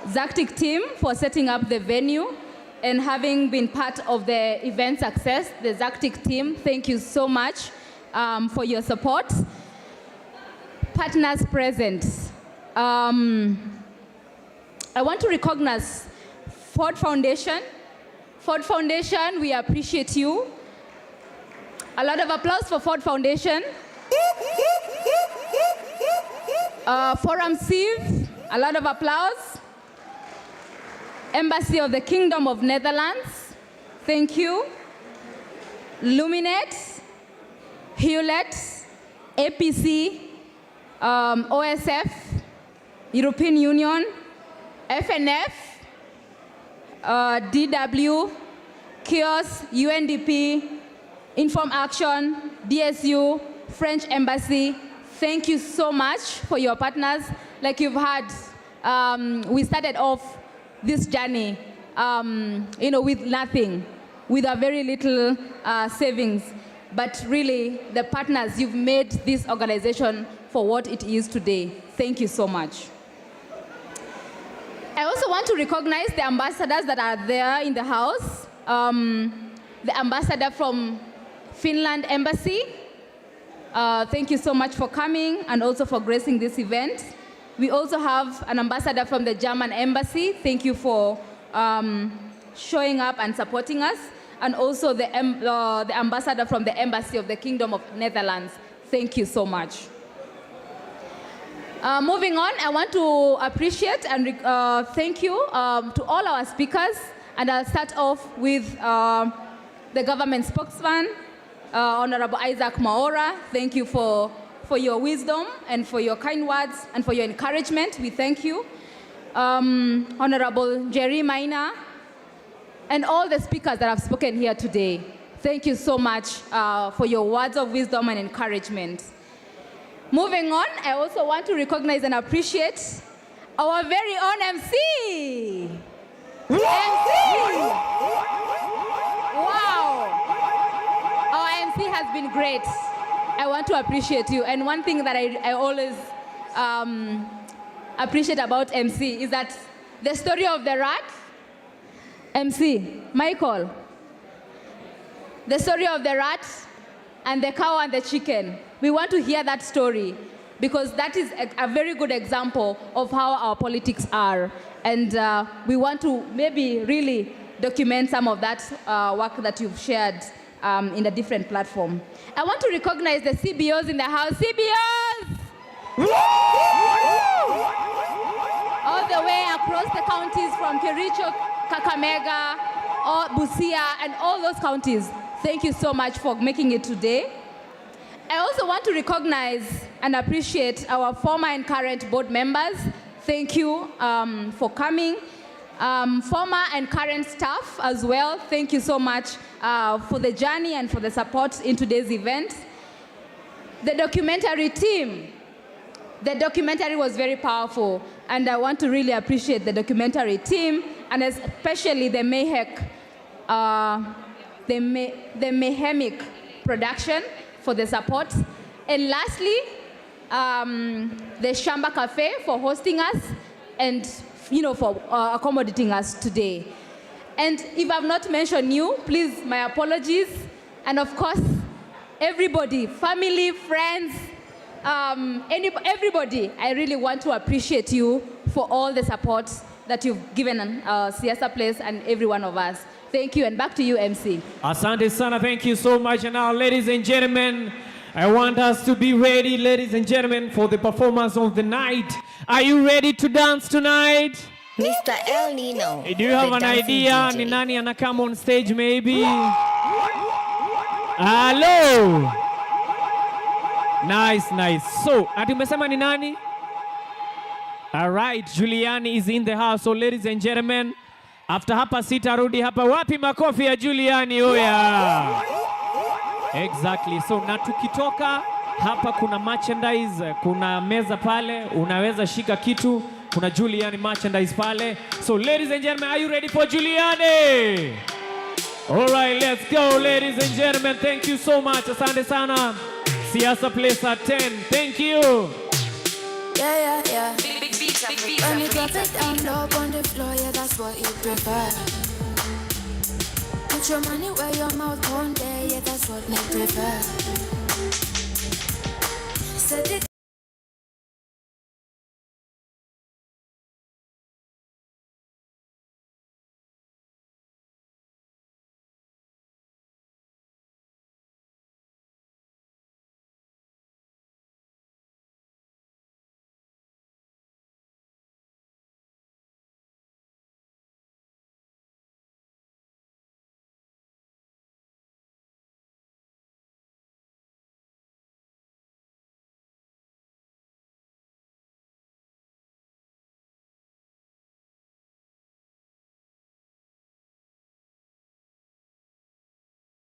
Zactic team for setting up the venue and having been part of the event success. The Zactic team, thank you so much for your support. Partners present. I want to recognize Ford Foundation. Ford Foundation, we appreciate you. A lot of applause for Ford Foundation. Forum Civ, a lot of applause. Embassy of the Kingdom of Netherlands, thank you. Luminet, Hewlett, APC, OSF, European Union, FNF, DW, KIOS, UNDP, Inform Action, DSU, French Embassy. Thank you so much for your partners. Like you've heard, we started off this journey, with nothing, with a very little savings. But really, the partners, you've made this organization for what it is today. Thank you so much. I also want to recognize the ambassadors that are there in the house. The ambassador from Finland Embassy. Thank you so much for coming and also for gracing this event. We also have an ambassador from the German Embassy. Thank you for showing up and supporting us. And also the ambassador from the Embassy of the Kingdom of Netherlands. Thank you so much. Moving on, I want to appreciate and thank you to all our speakers. And I'll start off with the government spokesman, Honorable Isaac Maora. Thank you for your wisdom and for your kind words and for your encouragement. We thank you. Honorable Jerry Maina, and all the speakers that have spoken here today. Thank you so much for your words of wisdom and encouragement. Moving on, I also want to recognize and appreciate our very own MC. Wow. Our MC has been great. I want to appreciate you. And one thing that I always appreciate about MC is that the story of the rat, MC, Michael, the story of the rat and the cow and the chicken. We want to hear that story because that is a very good example of how our politics are. And we want to maybe really document some of that work that you've shared in a different platform. I want to recognize the CBOs in the house. CBOs! All the way across the counties from Kericho, Kakamega, or Busia, and all those counties. Thank you so much for making it today. I also want to recognize and appreciate our former and current board members. Thank you for coming. Former and current staff as well. Thank you so much for the journey and for the support in today's event. The documentary team. The documentary was very powerful, and I want to really appreciate the documentary team, and especially the Mayhemic production for the support. And lastly, the Shamba Cafe for hosting us and for accommodating us today. And if I've not mentioned you, please, my apologies. And of course, everybody, family, friends, everybody, I really want to appreciate you for all the support that you've given Siasa Place and every one of us. Thank you, and back to you, MC. Asante sana, thank you so much. And now, ladies and gentlemen, I want us to be ready, ladies and gentlemen, for the performance of the night. Are you ready to dance tonight? Mr. El Nino. Do you have an idea? Ni nani ana come on stage maybe? Hello. Nice, nice. So, ati umesema ni nani? All right, Juliani is in the house. So, ladies and gentlemen, after hapa sitarudi hapa. Wapi makofi ya Juliani? Oh yeah. Exactly. So, na tukitoka hapa kuna merchandise, kuna meza pale, unaweza shika kitu. Kuna Juliani merchandise pale. So, ladies and gentlemen, are you ready for Juliani? All right, let's go, ladies and gentlemen. Thank you so much. Asante sana. Siasa Place at 10. Thank you. Yeah, yeah, yeah. Big beat, When you drop it down low on the floor, yeah, that's what you prefer. Put your money where your mouth on there, yeah, that's what me prefer.